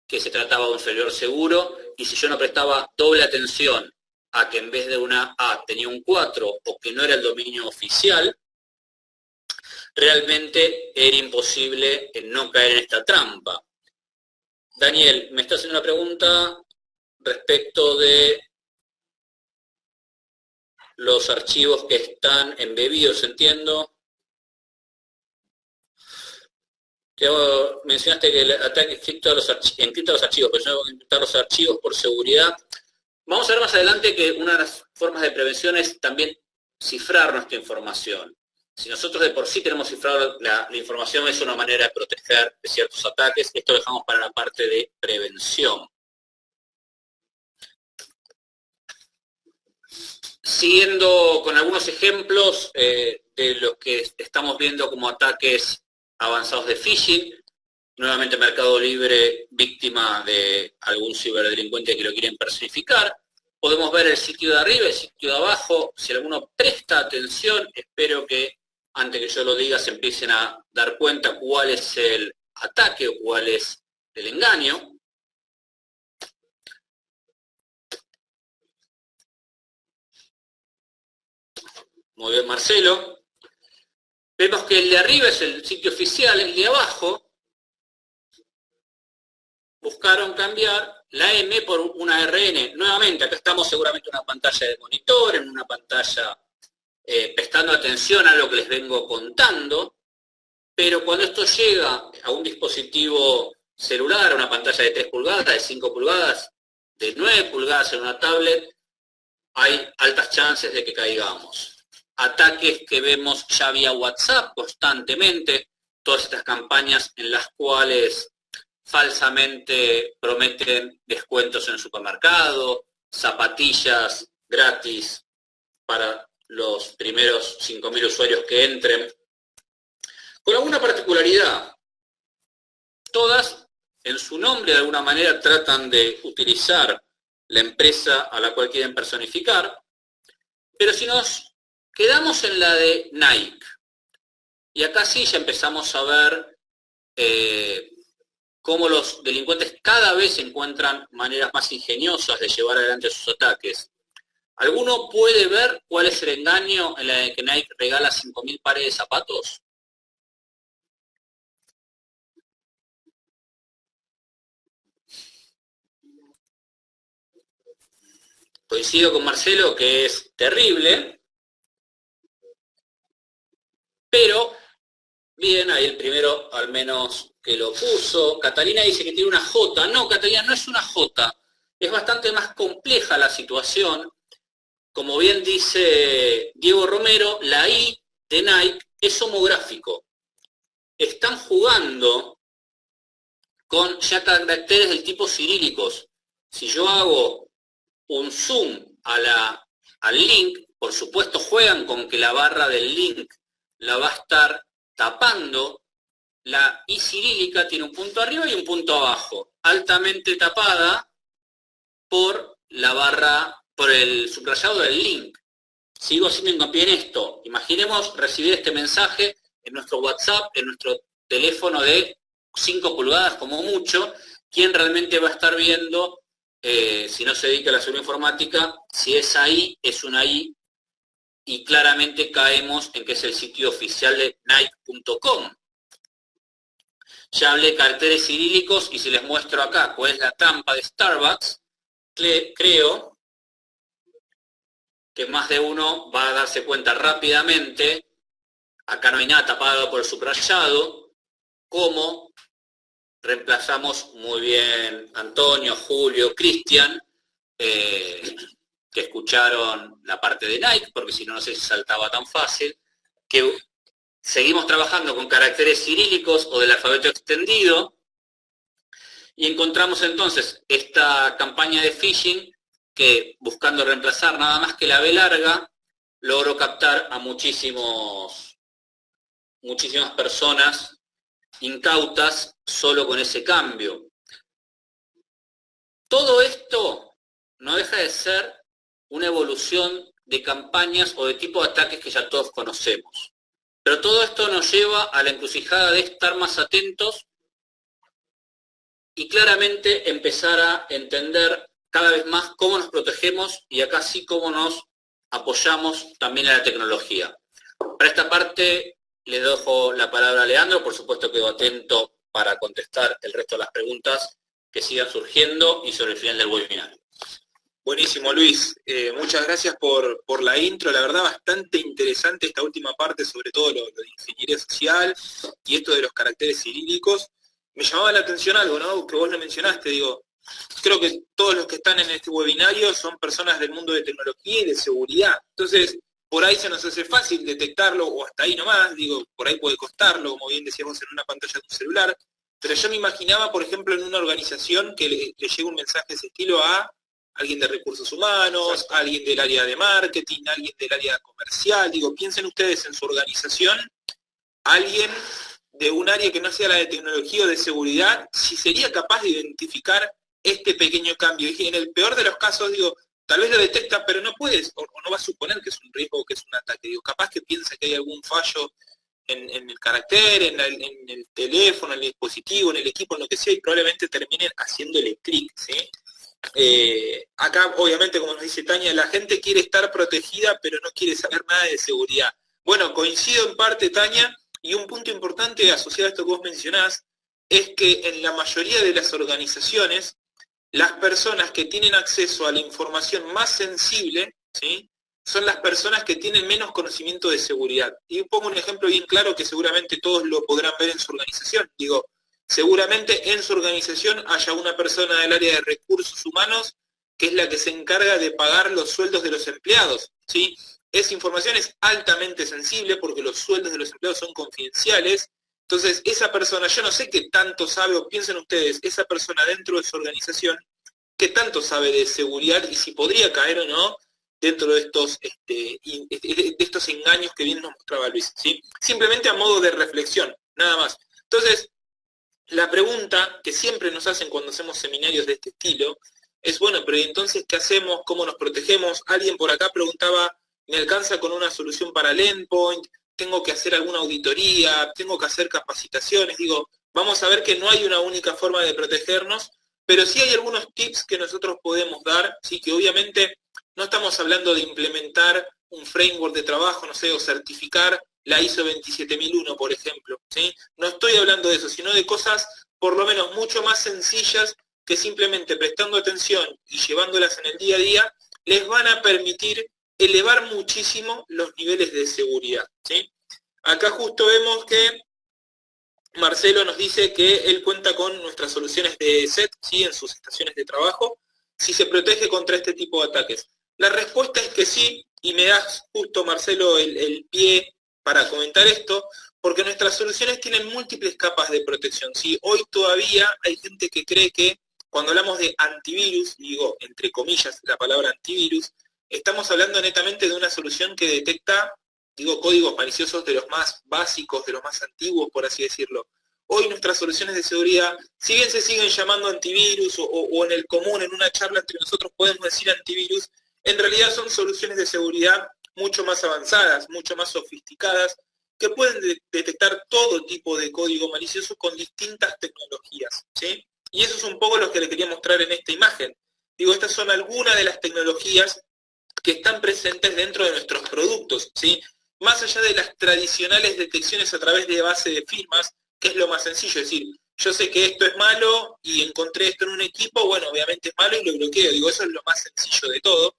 B: que se trataba de un servidor seguro, y si yo no prestaba doble atención a que en vez de una A tenía un 4 o que no era el dominio oficial, realmente era imposible no caer en esta trampa. Daniel, me está haciendo una pregunta respecto de los archivos que están embebidos, entiendo. Mencionaste que el ataque encripta los archivos, pero yo tengo que encriptar los archivos por seguridad. Vamos a ver más adelante que una de las formas de prevención es también cifrar nuestra información. Si nosotros de por sí tenemos cifrado la información, es una manera de proteger de ciertos ataques. Esto lo dejamos para la parte de prevención. Siguiendo con algunos ejemplos de lo que estamos viendo como ataques avanzados de phishing, nuevamente Mercado Libre víctima de algún ciberdelincuente que lo quieren personificar. Podemos ver el sitio de arriba, el sitio de abajo. Si alguno presta atención, espero que antes que yo lo diga se empiecen a dar cuenta cuál es el ataque o cuál es el engaño. Muy bien, Marcelo. Vemos que el de arriba es el sitio oficial, el de abajo buscaron cambiar la M por una RN. Nuevamente, acá estamos seguramente en una pantalla de monitor, en una pantalla prestando atención a lo que les vengo contando, pero cuando esto llega a un dispositivo celular, a una pantalla de 3 pulgadas, de 5 pulgadas, de 9 pulgadas en una tablet, hay altas chances de que caigamos. Ataques que vemos ya vía WhatsApp constantemente, todas estas campañas en las cuales falsamente prometen descuentos en el supermercado, zapatillas gratis para los primeros 5.000 usuarios que entren, con alguna particularidad. Todas, en su nombre, de alguna manera, tratan de utilizar la empresa a la cual quieren personificar. Pero si nos quedamos en la de Nike, y acá sí ya empezamos a ver cómo los delincuentes cada vez encuentran maneras más ingeniosas de llevar adelante sus ataques. ¿Alguno puede ver cuál es el engaño en la de que Nike regala 5.000 pares de zapatos? Coincido con Marcelo que es terrible, pero bien, ahí el primero al menos que lo puso. Catalina dice que tiene una J. No, Catalina, no es una J. Es bastante más compleja la situación. Como bien dice Diego Romero, la I de Nike es homográfico. Están jugando con ya caracteres del tipo cirílicos. Si yo hago un zoom al link, por supuesto juegan con que la barra del link la va a estar tapando. La I cirílica tiene un punto arriba y un punto abajo, altamente tapada por la barra, por el subrayado del link. Sigo haciendo hincapié en esto. Imaginemos recibir este mensaje en nuestro WhatsApp, en nuestro teléfono de 5 pulgadas como mucho. ¿Quién realmente va a estar viendo, si no se dedica a la seguridad informática, si esa I es una I? Y claramente caemos en que es el sitio oficial de Nike.com. Ya hablé de caracteres cirílicos y si les muestro acá cuál es la trampa de Starbucks, creo que más de uno va a darse cuenta rápidamente, acá no hay nada tapado por el subrayado, cómo reemplazamos muy bien Antonio, Julio, Cristian, que escucharon la parte de Nike, porque si no, no sé si saltaba tan fácil, que seguimos trabajando con caracteres cirílicos o del alfabeto extendido, y encontramos entonces esta campaña de phishing que, buscando reemplazar nada más que la B larga, logró captar a muchísimas personas incautas solo con ese cambio. Todo esto no deja de ser una evolución de campañas o de tipo de ataques que ya todos conocemos. Pero todo esto nos lleva a la encrucijada de estar más atentos y claramente empezar a entender cada vez más cómo nos protegemos y acá sí cómo nos apoyamos también a la tecnología. Para esta parte le dejo la palabra a Leandro, por supuesto quedo atento para contestar el resto de las preguntas que sigan surgiendo y sobre el final del webinar.
A: Buenísimo, Luis. Muchas gracias por la intro. La verdad, bastante interesante esta última parte, sobre todo lo de ingeniería social y esto de los caracteres cirílicos. Me llamaba la atención algo, ¿no? Que vos lo mencionaste, digo, creo que todos los que están en este webinario son personas del mundo de tecnología y de seguridad. Entonces, por ahí se nos hace fácil detectarlo, o hasta ahí nomás, digo, por ahí puede costarlo, como bien decíamos, en una pantalla de un celular. Pero yo me imaginaba, por ejemplo, en una organización que le llegue un mensaje de ese estilo a alguien de recursos humanos, alguien del área de marketing, alguien del área comercial. Digo, piensen ustedes en su organización, alguien de un área que no sea la de tecnología o de seguridad, si sería capaz de identificar este pequeño cambio. Y en el peor de los casos, digo, tal vez lo detecta, pero no puedes, o no va a suponer que es un riesgo o que es un ataque. Digo, capaz que piensa que hay algún fallo en el carácter, en el teléfono, en el dispositivo, en el equipo, en lo que sea, y probablemente terminen haciéndole clic, ¿sí? Acá, obviamente, como nos dice Tania, la gente quiere estar protegida, pero no quiere saber nada de seguridad. Bueno, coincido en parte, Tania, y un punto importante asociado a esto que vos mencionás, es que en la mayoría de las organizaciones, las personas que tienen acceso a la información más sensible, ¿sí?, son las personas que tienen menos conocimiento de seguridad. Y pongo un ejemplo bien claro que seguramente todos lo podrán ver en su organización. Digo, seguramente en su organización haya una persona del área de recursos humanos que es la que se encarga de pagar los sueldos de los empleados, ¿sí? Esa información es altamente sensible porque los sueldos de los empleados son confidenciales. Entonces, esa persona, yo no sé qué tanto sabe, o piensen ustedes, esa persona dentro de su organización, qué tanto sabe de seguridad y si podría caer o no dentro de estos engaños que bien nos mostraba Luis, ¿sí? Simplemente a modo de reflexión, nada más. Entonces, la pregunta que siempre nos hacen cuando hacemos seminarios de este estilo es, bueno, pero ¿y entonces qué hacemos? ¿Cómo nos protegemos? Alguien por acá preguntaba, ¿me alcanza con una solución para el endpoint? ¿Tengo que hacer alguna auditoría? ¿Tengo que hacer capacitaciones? Digo, vamos a ver que no hay una única forma de protegernos, pero sí hay algunos tips que nosotros podemos dar, sí, que obviamente no estamos hablando de implementar un framework de trabajo, no sé, o certificar la ISO 27001, por ejemplo, ¿sí? No estoy hablando de eso, sino de cosas por lo menos mucho más sencillas que simplemente prestando atención y llevándolas en el día a día, les van a permitir elevar muchísimo los niveles de seguridad, ¿sí? Acá justo vemos que Marcelo nos dice que él cuenta con nuestras soluciones de SET, ¿sí? En sus estaciones de trabajo, si se protege contra este tipo de ataques. La respuesta es que sí, y me das justo, Marcelo, el pie para comentar esto, porque nuestras soluciones tienen múltiples capas de protección, ¿sí? Hoy todavía hay gente que cree que cuando hablamos de antivirus, digo entre comillas la palabra antivirus, estamos hablando netamente de una solución que detecta, digo, códigos maliciosos de los más básicos, de los más antiguos, por así decirlo. Hoy nuestras soluciones de seguridad, si bien se siguen llamando antivirus o en el común, en una charla entre nosotros podemos decir antivirus, en realidad son soluciones de seguridad mucho más avanzadas, mucho más sofisticadas, que pueden detectar todo tipo de código malicioso con distintas tecnologías, ¿sí? Y eso es un poco lo que le quería mostrar en esta imagen. Digo, estas son algunas de las tecnologías que están presentes dentro de nuestros productos, ¿sí? Más allá de las tradicionales detecciones a través de base de firmas, que es lo más sencillo, es decir, yo sé que esto es malo y encontré esto en un equipo, bueno, obviamente es malo y lo bloqueo, digo, eso es lo más sencillo de todo,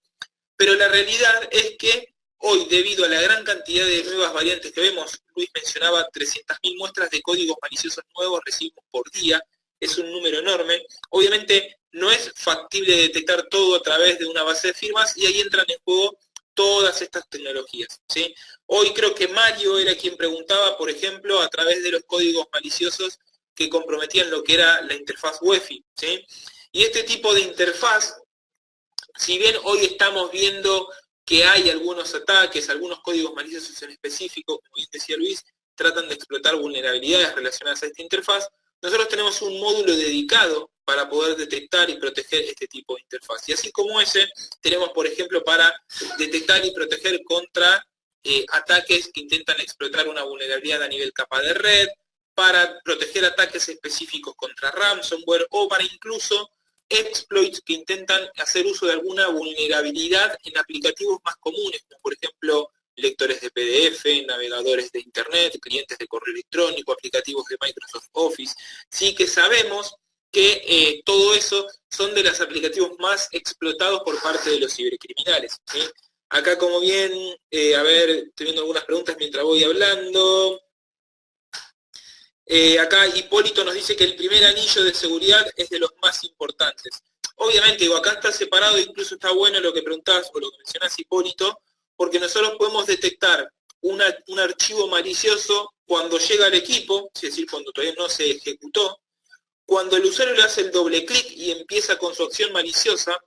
A: pero la realidad es que hoy, debido a la gran cantidad de nuevas variantes que vemos, Luis mencionaba 300.000 muestras de códigos maliciosos nuevos recibimos por día, es un número enorme, obviamente no es factible detectar todo a través de una base de firmas y ahí entran en juego todas estas tecnologías, ¿sí? Hoy creo que Mario era quien preguntaba, por ejemplo, a través de los códigos maliciosos que comprometían lo que era la interfaz UEFI, ¿sí? Y este tipo de interfaz, si bien hoy estamos viendo que hay algunos ataques, algunos códigos maliciosos en específico, como bien decía Luis, tratan de explotar vulnerabilidades relacionadas a esta interfaz, nosotros tenemos un módulo dedicado para poder detectar y proteger este tipo de interfaz. Y así como ese, tenemos, por ejemplo, para detectar y proteger contra ataques que intentan explotar una vulnerabilidad a nivel capa de red, para proteger ataques específicos contra ransomware o para incluso exploits que intentan hacer uso de alguna vulnerabilidad en aplicativos más comunes, como por ejemplo lectores de PDF, navegadores de Internet, clientes de correo electrónico, aplicativos de Microsoft Office. Sí que sabemos que todo eso son de los aplicativos más explotados por parte de los cibercriminales, ¿sí? Acá, como bien, a ver, estoy viendo algunas preguntas mientras voy hablando. Acá Hipólito nos dice que el primer anillo de seguridad es de los más importantes. Obviamente, digo, acá está separado, incluso está bueno lo que preguntás o lo que mencionás, Hipólito, porque nosotros podemos detectar un archivo malicioso cuando llega al equipo, es decir, cuando todavía no se ejecutó, cuando el usuario le hace el doble clic y empieza con su acción maliciosa,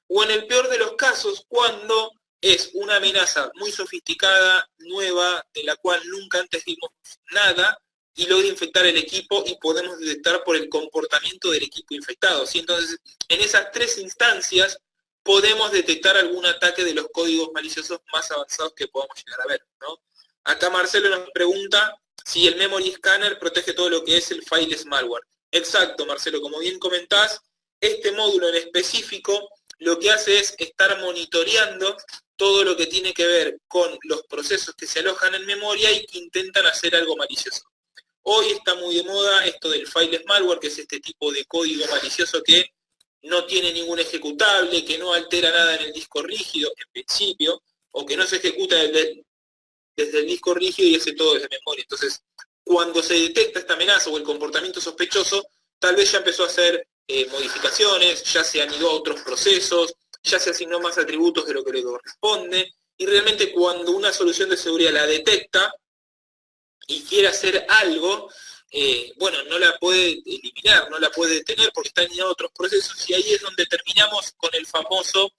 A: o en el peor de los casos, cuando es una amenaza muy sofisticada, nueva, de la cual nunca antes vimos nada, y logra infectar el equipo y podemos detectar por el comportamiento del equipo infectado, ¿sí? Entonces, en esas tres instancias podemos detectar algún ataque de los códigos maliciosos más avanzados que podamos llegar a ver, ¿no? Acá Marcelo nos pregunta si el Memory Scanner protege todo lo que es el Fileless Malware. Exacto, Marcelo, como bien comentás, este módulo en específico lo que hace es estar monitoreando todo lo que tiene que ver con los procesos que se alojan en memoria y que intentan hacer algo malicioso. Hoy está muy de moda esto del Fileless Malware, que es este tipo de código malicioso que no tiene ningún ejecutable, que no altera nada en el disco rígido, en principio, o que no se ejecuta desde el disco rígido y hace todo desde memoria. Entonces, cuando se detecta esta amenaza o el comportamiento sospechoso, tal vez ya empezó a hacer modificaciones, ya se anidó a otros procesos, ya se asignó más atributos de lo que le corresponde, y realmente cuando una solución de seguridad la detecta y quiere hacer algo, bueno, no la puede eliminar, no la puede detener porque está anidado a otros procesos, y ahí es donde terminamos con el famoso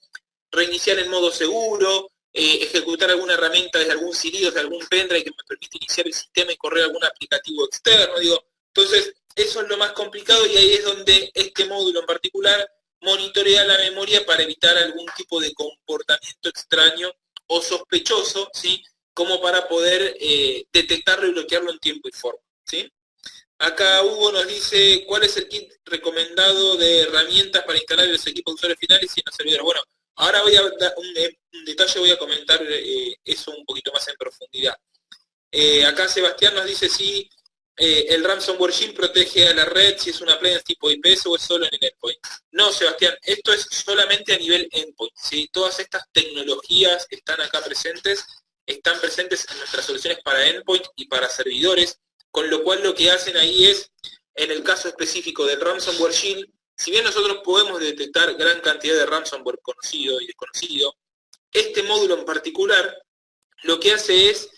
A: reiniciar en modo seguro, ejecutar alguna herramienta desde algún CD, desde algún pendrive que me permite iniciar el sistema y correr algún aplicativo externo, digo. Entonces, eso es lo más complicado y ahí es donde este módulo en particular monitorea la memoria para evitar algún tipo de comportamiento extraño o sospechoso, ¿sí? Como para poder detectarlo y bloquearlo en tiempo y forma, ¿sí? Acá Hugo nos dice, ¿cuál es el kit recomendado de herramientas para instalar en los equipos de usuarios finales y en los servidores? Bueno, ahora voy a dar un detalle, voy a comentar eso un poquito más en profundidad. Acá Sebastián nos dice si el Ransomware Shield protege a la red, si es una appliance tipo IPS o es solo en el endpoint. No, Sebastián, esto es solamente a nivel endpoint, ¿sí? Todas estas tecnologías que están acá presentes, están presentes en nuestras soluciones para endpoint y para servidores, con lo cual lo que hacen ahí es, en el caso específico del Ransomware Shield, si bien nosotros podemos detectar gran cantidad de ransomware conocido y desconocido, este módulo en particular lo que hace es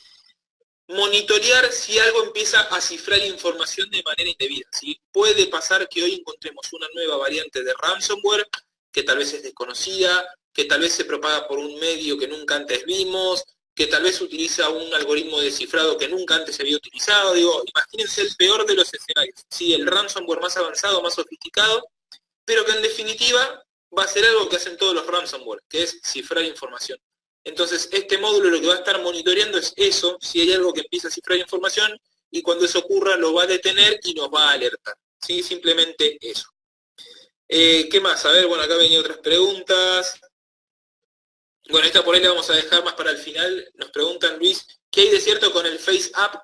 A: monitorear si algo empieza a cifrar información de manera indebida, ¿sí? Puede pasar que hoy encontremos una nueva variante de ransomware que tal vez es desconocida, que tal vez se propaga por un medio que nunca antes vimos, que tal vez utiliza un algoritmo de cifrado que nunca antes se había utilizado. Digo, imagínense el peor de los escenarios, ¿sí? El ransomware más avanzado, más sofisticado, pero que en definitiva va a ser algo que hacen todos los ransomware, que es cifrar información. Entonces, este módulo lo que va a estar monitoreando es eso, si hay algo que empieza a cifrar información, y cuando eso ocurra lo va a detener y nos va a alertar, ¿sí? Simplemente eso. ¿Qué más? A ver, bueno, acá venían otras preguntas. Bueno, esta por ahí la vamos a dejar más para el final. Nos preguntan, Luis, ¿qué hay de cierto con el Face App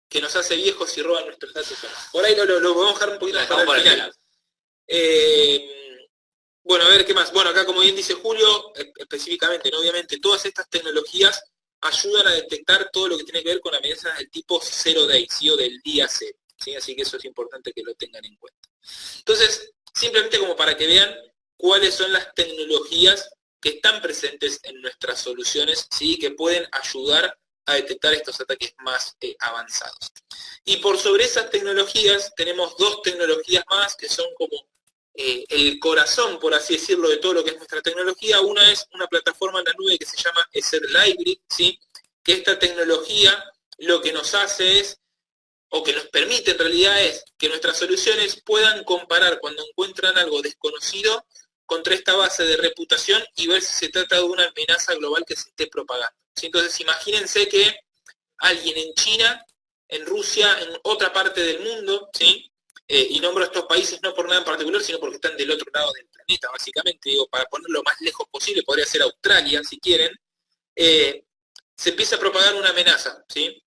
A: que nos hace viejos y roban nuestros datos? Por ahí lo vamos a dejar un poquito más para el final. Bueno, a ver, ¿qué más? Bueno, acá como bien dice Julio, específicamente, ¿no? Obviamente, todas estas tecnologías ayudan a detectar todo lo que tiene que ver con amenazas del tipo 0 day, ¿sí? O del día cero, ¿sí? Así que eso es importante que lo tengan en cuenta. Entonces, simplemente como para que vean cuáles son las tecnologías que están presentes en nuestras soluciones, ¿sí? Que pueden ayudar a detectar estos ataques más avanzados. Y por sobre esas tecnologías, tenemos dos tecnologías más que son como el corazón, por así decirlo, de todo lo que es nuestra tecnología. Una es una plataforma en la nube que se llama EtherLibrary, ¿sí? Que esta tecnología lo que nos hace es, o que nos permite en realidad es, que nuestras soluciones puedan comparar cuando encuentran algo desconocido contra esta base de reputación y ver si se trata de una amenaza global que se esté propagando, ¿sí? Entonces imagínense que alguien en China, en Rusia, en otra parte del mundo, ¿sí? Y nombro estos países no por nada en particular, sino porque están del otro lado del planeta, básicamente, digo, para ponerlo lo más lejos posible, podría ser Australia, si quieren, se empieza a propagar una amenaza, ¿sí?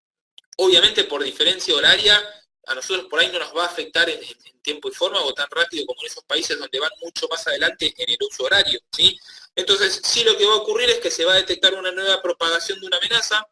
A: Obviamente por diferencia horaria, a nosotros por ahí no nos va a afectar en tiempo y forma o tan rápido como en esos países donde van mucho más adelante en el uso horario, ¿sí? Entonces, sí, lo que va a ocurrir es que se va a detectar una nueva propagación de una amenaza,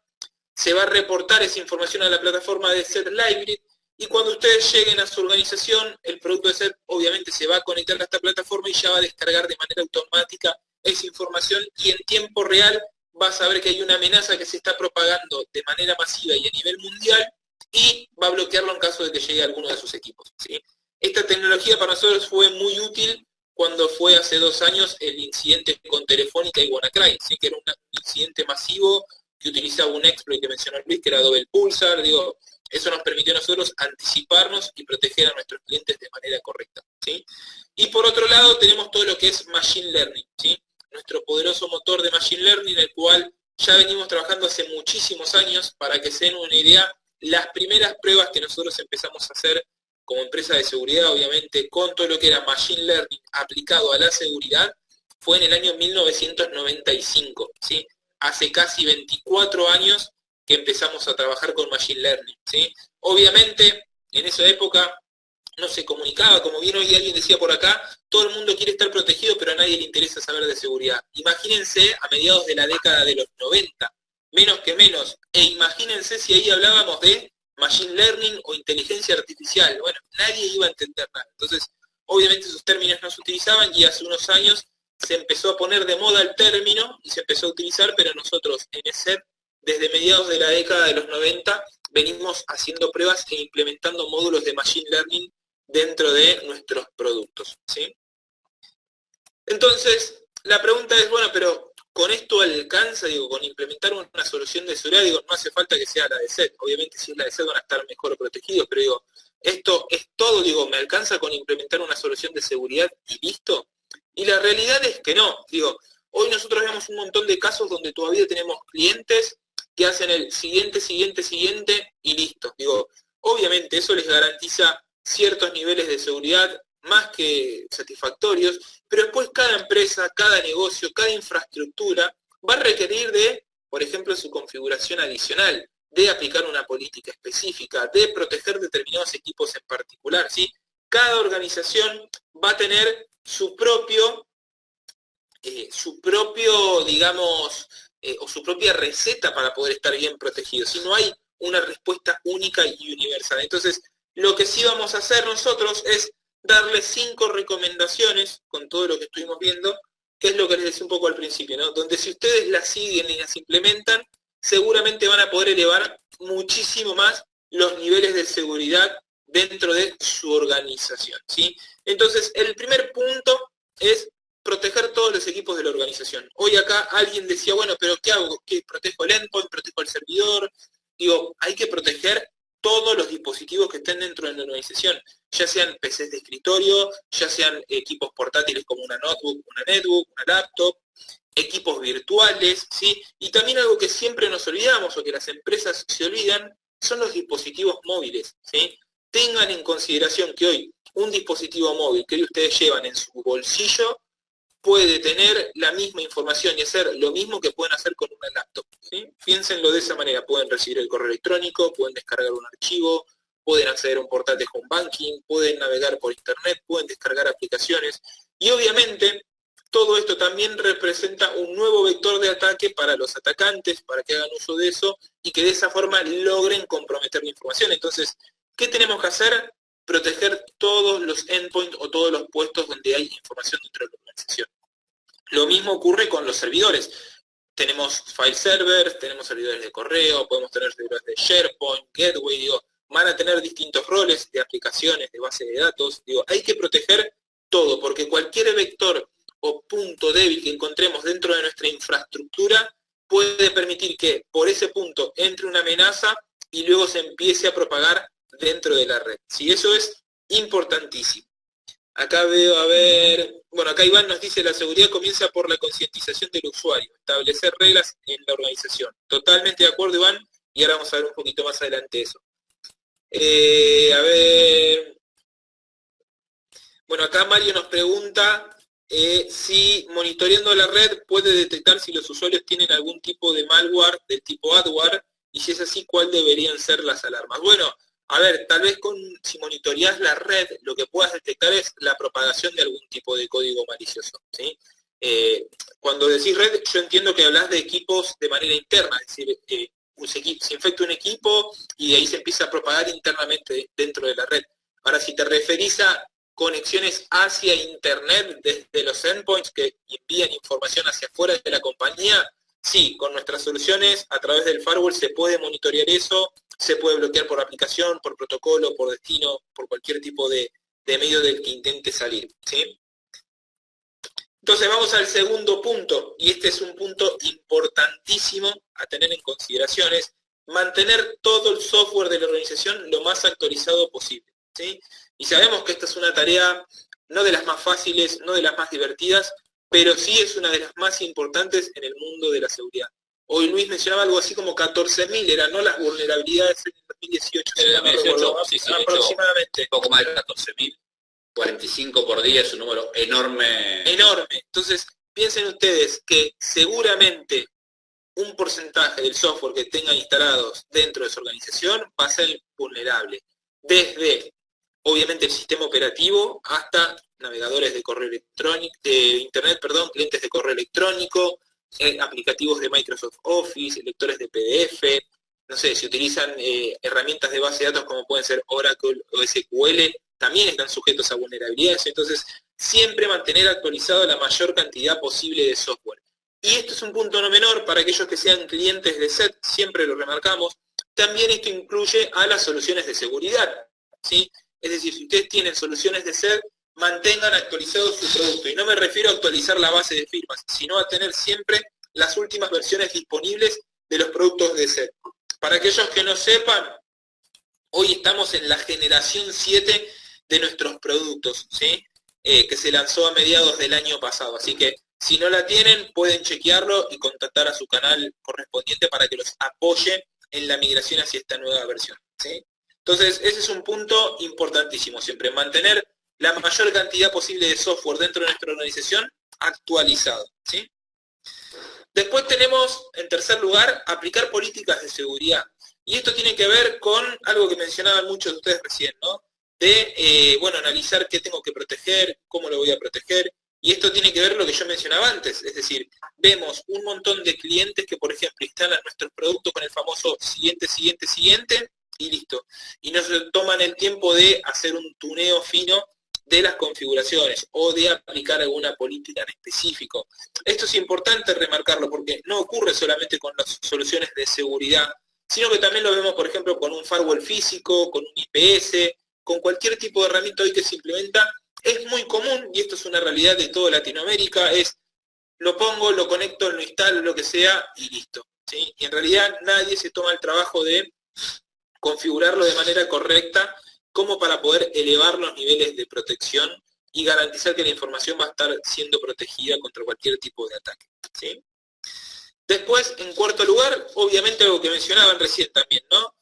A: se va a reportar esa información a la plataforma de EtherLibrary, y cuando ustedes lleguen a su organización, el producto de Ether obviamente se va a conectar a esta plataforma y ya va a descargar de manera automática esa información, y en tiempo real va a saber que hay una amenaza que se está propagando de manera masiva y a nivel mundial, y va a bloquearlo en caso de que llegue a alguno de sus equipos, ¿sí? Esta tecnología para nosotros fue muy útil cuando fue hace 2 años el incidente con Telefónica y WannaCry, ¿sí? Que era un incidente masivo que utilizaba un exploit que mencionó Luis, que era Double Pulsar. Digo, eso nos permitió a nosotros anticiparnos y proteger a nuestros clientes de manera correcta, ¿sí? Y por otro lado tenemos todo lo que es Machine Learning, ¿sí? Nuestro poderoso motor de Machine Learning, el cual ya venimos trabajando hace muchísimos años. Para que se den una idea, las primeras pruebas que nosotros empezamos a hacer como empresa de seguridad, obviamente, con todo lo que era Machine Learning aplicado a la seguridad, fue en el año 1995, ¿sí? Hace casi 24 años que empezamos a trabajar con Machine Learning, ¿sí? Obviamente, en esa época no se comunicaba, como bien hoy alguien decía por acá, todo el mundo quiere estar protegido, pero a nadie le interesa saber de seguridad. Imagínense a mediados de la década de los 90, menos que menos, e imagínense si ahí hablábamos de Machine Learning o inteligencia artificial. Bueno, nadie iba a entender nada. Entonces, obviamente esos términos no se utilizaban, y hace unos años se empezó a poner de moda el término y se empezó a utilizar, pero nosotros en ESET, desde mediados de la década de los 90, venimos haciendo pruebas e implementando módulos de Machine Learning dentro de nuestros productos, ¿sí? Entonces, la pregunta es, bueno, pero ¿con esto alcanza? Digo, con implementar una solución de seguridad, digo, no hace falta que sea la de SET. Obviamente si es la de SET van a estar mejor protegidos, pero digo, esto es todo, digo, ¿me alcanza con implementar una solución de seguridad y listo? Y la realidad es que no. Digo, hoy nosotros vemos un montón de casos donde todavía tenemos clientes que hacen el siguiente, siguiente, siguiente y listo. Digo, obviamente eso les garantiza ciertos niveles de seguridad más que satisfactorios, pero después cada empresa, cada negocio, cada infraestructura va a requerir de, por ejemplo, su configuración adicional, de aplicar una política específica, de proteger determinados equipos en particular, ¿sí? Cada organización va a tener su propio, digamos, o su propia receta para poder estar bien protegido. Si no hay una respuesta única y universal. Entonces, lo que sí vamos a hacer nosotros es darles 5 recomendaciones con todo lo que estuvimos viendo, que es lo que les decía un poco al principio, ¿no? Donde si ustedes las siguen y las implementan, seguramente van a poder elevar muchísimo más los niveles de seguridad dentro de su organización, ¿sí? Entonces, el primer punto es proteger todos los equipos de la organización. Hoy acá alguien decía, bueno, pero ¿qué hago? ¿Qué? ¿Protejo el endpoint? ¿Protejo el servidor? Digo, hay que proteger todos los dispositivos que estén dentro de la organización, ya sean PCs de escritorio, ya sean equipos portátiles como una notebook, una netbook, una laptop, equipos virtuales, ¿sí? Y también algo que siempre nos olvidamos o que las empresas se olvidan son los dispositivos móviles, ¿sí? Tengan en consideración que hoy un dispositivo móvil que hoy ustedes llevan en su bolsillo puede tener la misma información y hacer lo mismo que pueden hacer con una laptop, ¿sí? Piénsenlo de esa manera, pueden recibir el correo electrónico, pueden descargar un archivo, pueden acceder a un portal de home banking, pueden navegar por internet, pueden descargar aplicaciones y obviamente todo esto también representa un nuevo vector de ataque para los atacantes, para que hagan uso de eso y que de esa forma logren comprometer la información. Entonces, ¿qué tenemos que hacer? Proteger todos los endpoints o todos los puestos donde hay información dentro de la organización. Lo mismo ocurre con los servidores. Tenemos file servers, tenemos servidores de correo, podemos tener servidores de SharePoint, Gateway, digo, van a tener distintos roles de aplicaciones, de base de datos. Digo, hay que proteger todo, porque cualquier vector o punto débil que encontremos dentro de nuestra infraestructura puede permitir que por ese punto entre una amenaza y luego se empiece a propagar dentro de la red. Sí, eso es importantísimo. Acá veo, a ver, bueno, acá Iván nos dice, la seguridad comienza por la concientización del usuario, establecer reglas en la organización. Totalmente de acuerdo, Iván, y ahora vamos a ver un poquito más adelante eso. A ver, bueno, acá Mario nos pregunta si monitoreando la red puede detectar si los usuarios tienen algún tipo de malware del tipo adware, y si es así, ¿cuál deberían ser las alarmas? Bueno, a ver, tal vez si monitoreás la red, lo que puedas detectar es la propagación de algún tipo de código malicioso, ¿sí? Cuando decís red, yo entiendo que hablas de equipos de manera interna, es decir, se infecta un equipo y de ahí se empieza a propagar internamente dentro de la red. Ahora, si te referís a conexiones hacia internet desde los endpoints que envían información hacia afuera de la compañía, sí, con nuestras soluciones a través del firewall se puede monitorear eso, se puede bloquear por aplicación, por protocolo, por destino, por cualquier tipo de medio del que intente salir, ¿sí? Entonces vamos al segundo punto, y este es un punto importantísimo a tener en consideración, es mantener todo el software de la organización lo más actualizado posible, ¿sí? Y sabemos que esta es una tarea no de las más fáciles, no de las más divertidas, pero sí es una de las más importantes en el mundo de la seguridad. Hoy Luis mencionaba algo así como 14.000, eran no las vulnerabilidades en 2018.
B: En 2018, sí,
A: aproximadamente.
B: Un poco más de 14.000. 45 por día es un número enorme.
A: Enorme. Entonces, piensen ustedes que seguramente un porcentaje del software que tengan instalados dentro de su organización va a ser vulnerable. Desde, obviamente, el sistema operativo hasta navegadores de correo electrónico, de internet, perdón, clientes de correo electrónico, aplicativos de Microsoft Office, lectores de PDF, no sé, si utilizan herramientas de base de datos como pueden ser Oracle o SQL, también están sujetos a vulnerabilidades. Entonces, siempre mantener actualizado la mayor cantidad posible de software. Y esto es un punto no menor para aquellos que sean clientes de SET, siempre lo remarcamos. También esto incluye a las soluciones de seguridad, ¿sí? Es decir, si ustedes tienen soluciones de SET, mantengan actualizado su producto. Y no me refiero a actualizar la base de firmas, sino a tener siempre las últimas versiones disponibles de los productos de SET. Para aquellos que no sepan, hoy estamos en la generación 7 de nuestros productos, ¿sí? que se lanzó a mediados del año pasado. Así que si no la tienen, pueden chequearlo y contactar a su canal correspondiente para que los apoye en la migración hacia esta nueva versión, ¿sí? Entonces, ese es un punto importantísimo siempre, mantener la mayor cantidad posible de software dentro de nuestra organización actualizado, ¿sí? Después tenemos, en tercer lugar, aplicar políticas de seguridad. Y esto tiene que ver con algo que mencionaban muchos de ustedes recién, ¿no? De, bueno, analizar qué tengo que proteger, cómo lo voy a proteger. Y esto tiene que ver con lo que yo mencionaba antes. Es decir, vemos un montón de clientes que, por ejemplo, instalan nuestros productos con el famoso siguiente, siguiente, siguiente, y listo. Y no se toman el tiempo de hacer un tuneo fino de las configuraciones o de aplicar alguna política en específico. Esto es importante remarcarlo porque no ocurre solamente con las soluciones de seguridad, sino que también lo vemos, por ejemplo, con un firewall físico, con un IPS, con cualquier tipo de herramienta hoy que se implementa. Es muy común, y esto es una realidad de toda Latinoamérica, es lo pongo, lo conecto, lo instalo, lo que sea, y listo, ¿sí? Y en realidad nadie se toma el trabajo de configurarlo de manera correcta como para poder elevar los niveles de protección y garantizar que la información va a estar siendo protegida contra cualquier tipo de ataque, ¿sí? Después, en cuarto lugar, obviamente algo que mencionaban recién también, ¿no?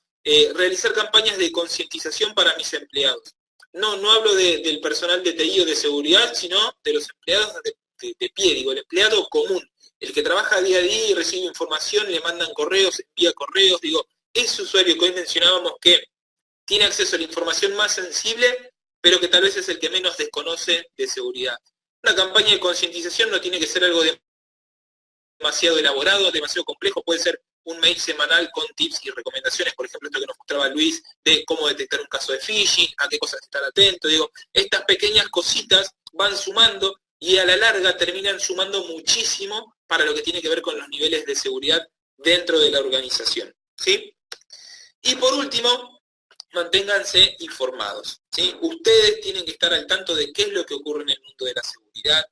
A: Realizar campañas de concientización para mis empleados. No hablo del personal de TI o de seguridad, sino de los empleados de pie, digo, el empleado común, el que trabaja día a día y recibe información, le mandan correos, envía correos, digo, ese usuario que hoy mencionábamos que tiene acceso a la información más sensible, pero que tal vez es el que menos desconoce de seguridad. Una campaña de concientización no tiene que ser algo demasiado elaborado, demasiado complejo, puede ser un mail semanal con tips y recomendaciones, por ejemplo, esto que nos mostraba Luis, de cómo detectar un caso de phishing, a qué cosas estar atento, digo, estas pequeñas cositas van sumando y a la larga terminan sumando muchísimo para lo que tiene que ver con los niveles de seguridad dentro de la organización, ¿sí? Y por último, manténganse informados, ¿sí? Ustedes tienen que estar al tanto de qué es lo que ocurre en el mundo de la seguridad,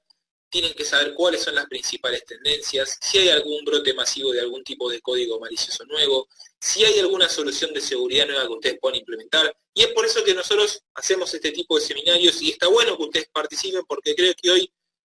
A: tienen que saber cuáles son las principales tendencias, si hay algún brote masivo de algún tipo de código malicioso nuevo, si hay alguna solución de seguridad nueva que ustedes puedan implementar. Y es por eso que nosotros hacemos este tipo de seminarios y está bueno que ustedes participen porque creo que hoy,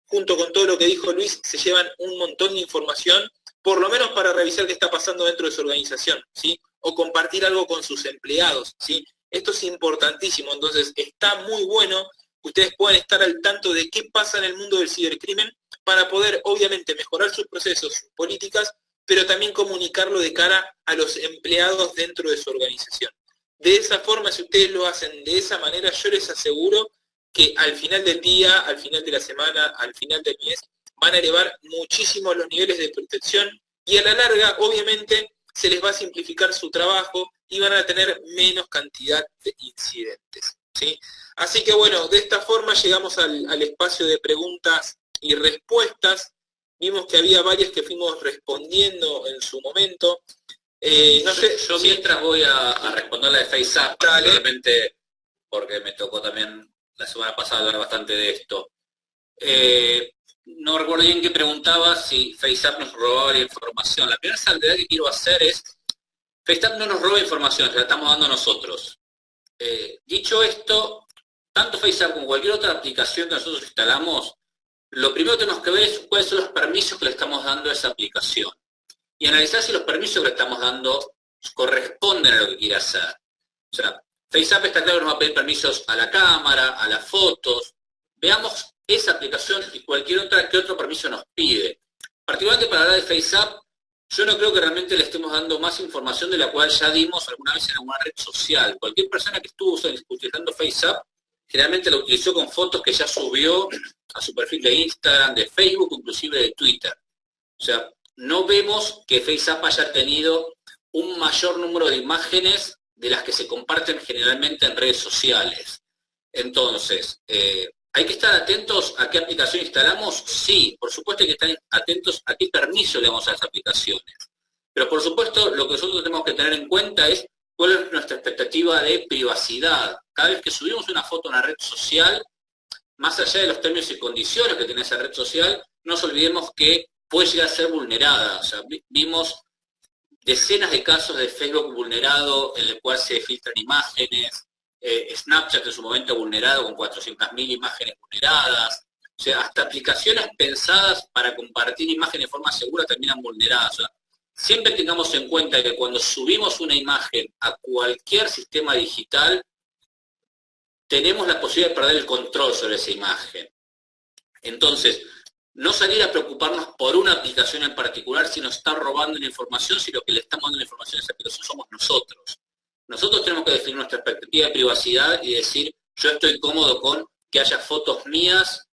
A: junto con todo lo que dijo Luis, se llevan un montón de información, por lo menos para revisar qué está pasando dentro de su organización, ¿sí? O compartir algo con sus empleados, ¿sí? Esto es importantísimo, entonces está muy bueno que ustedes puedan estar al tanto de qué pasa en el mundo del cibercrimen para poder, obviamente, mejorar sus procesos, sus políticas, pero también comunicarlo de cara a los empleados dentro de su organización. De esa forma, si ustedes lo hacen de esa manera, yo les aseguro que al final del día, al final de la semana, al final del mes, van a elevar muchísimo los niveles de protección y a la larga, obviamente, se les va a simplificar su trabajo y van a tener menos cantidad de incidentes, ¿sí? Así que bueno, de esta forma llegamos al espacio de preguntas y respuestas. Vimos que había varias que fuimos respondiendo en su momento. No sé,
B: yo mientras voy a responder la de FaceApp, realmente, porque me tocó también la semana pasada hablar bastante de esto. No recuerdo bien que preguntaba si FaceApp nos robaba la información. La primera salvedad que quiero hacer es, FaceApp no nos roba información, se la estamos dando nosotros. Dicho esto, tanto FaceApp como cualquier otra aplicación que nosotros instalamos, lo primero que tenemos que ver es cuáles son los permisos que le estamos dando a esa aplicación. Y analizar si los permisos que le estamos dando corresponden a lo que quiere hacer. O sea, FaceApp está claro que nos va a pedir permisos a la cámara, a las fotos. Veamos esa aplicación y cualquier otra que otro permiso nos pide. Particularmente para hablar de FaceApp, yo no creo que realmente le estemos dando más información de la cual ya dimos alguna vez en alguna red social. Cualquier persona que estuvo utilizando FaceApp, generalmente lo utilizó con fotos que ya subió a su perfil de Instagram, de Facebook, inclusive de Twitter. O sea, no vemos que FaceApp haya tenido un mayor número de imágenes de las que se comparten generalmente en redes sociales. Entonces, ¿hay que estar atentos a qué aplicación instalamos? Sí, por supuesto hay que estar atentos a qué permiso le damos a las aplicaciones. Pero por supuesto lo que nosotros tenemos que tener en cuenta es cuál es nuestra expectativa de privacidad. Cada vez que subimos una foto a una red social, más allá de los términos y condiciones que tiene esa red social, no nos olvidemos que puede llegar a ser vulnerada. O sea, vimos decenas de casos de Facebook vulnerado en el cual se filtran imágenes, Snapchat en su momento vulnerado con 400.000 imágenes vulneradas. O sea, hasta aplicaciones pensadas para compartir imágenes de forma segura terminan vulneradas. O sea, siempre tengamos en cuenta que cuando subimos una imagen a cualquier sistema digital, tenemos la posibilidad de perder el control sobre esa imagen. Entonces, no salir a preocuparnos por una aplicación en particular si nos está robando la información, si lo que le estamos dando la información a esa aplicación somos nosotros. Nosotros tenemos que definir nuestra expectativa de privacidad y decir, yo estoy cómodo con que haya fotos mías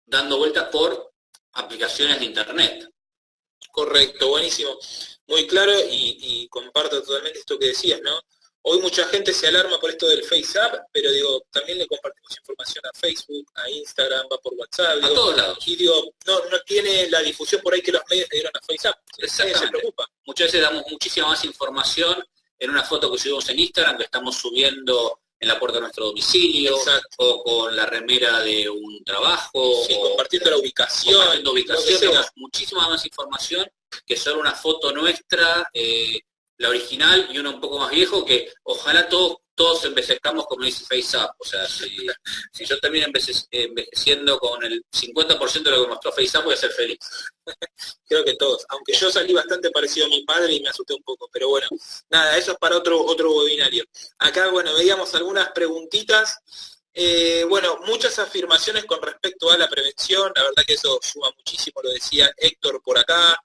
B: dando vueltas por aplicaciones de internet.
A: Correcto, buenísimo. Muy claro y comparto totalmente esto que decías, ¿no? Hoy mucha gente se alarma por esto del FaceApp, pero digo, también le compartimos información a Facebook, a Instagram, va por WhatsApp.
B: A todos lados.
A: Y digo, no tiene la difusión por ahí que los medios le dieron a FaceApp. Nadie se preocupa.
B: Muchas veces damos muchísima más información en una foto que subimos en Instagram, que estamos subiendo en la puerta de nuestro domicilio, o con la remera de un trabajo,
A: sí, o compartiendo la ubicación.
B: Compartiendo ubicación, tenemos muchísima más información que solo una foto nuestra, la original, y uno un poco más viejo, que ojalá todos envejezcamos como dice FaceApp. O sea, si yo termino envejeciendo con el 50% de lo que mostró FaceApp, voy a ser feliz.
A: Creo que todos, aunque yo salí bastante parecido a mi padre y me asusté un poco, pero bueno, nada, eso es para otro webinario. Acá, bueno, veíamos algunas preguntitas. Bueno, muchas afirmaciones con respecto a la prevención, la verdad que eso suma muchísimo, lo decía Héctor por acá,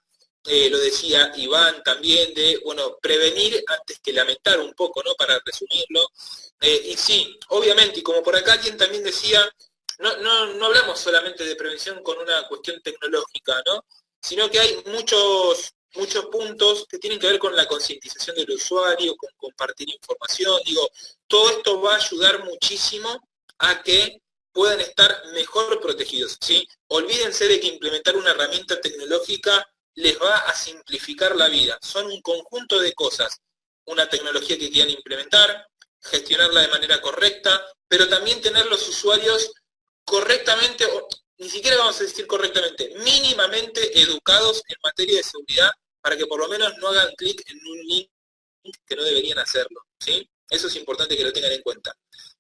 A: lo decía Iván también, de, bueno, prevenir antes que lamentar un poco, ¿no? Para resumirlo. Y sí, obviamente, y como por acá alguien también decía, no hablamos solamente de prevención con una cuestión tecnológica, ¿no? Sino que hay muchos puntos que tienen que ver con la concientización del usuario, con compartir información. Digo, todo esto va a ayudar muchísimo a que puedan estar mejor protegidos, ¿sí? Olvídense de que implementar una herramienta tecnológica les va a simplificar la vida. Son un conjunto de cosas. Una tecnología que quieran implementar, gestionarla de manera correcta, pero también tener los usuarios correctamente, o ni siquiera vamos a decir correctamente, mínimamente educados en materia de seguridad para que por lo menos no hagan clic en un link que no deberían hacerlo, ¿sí? Eso es importante que lo tengan en cuenta.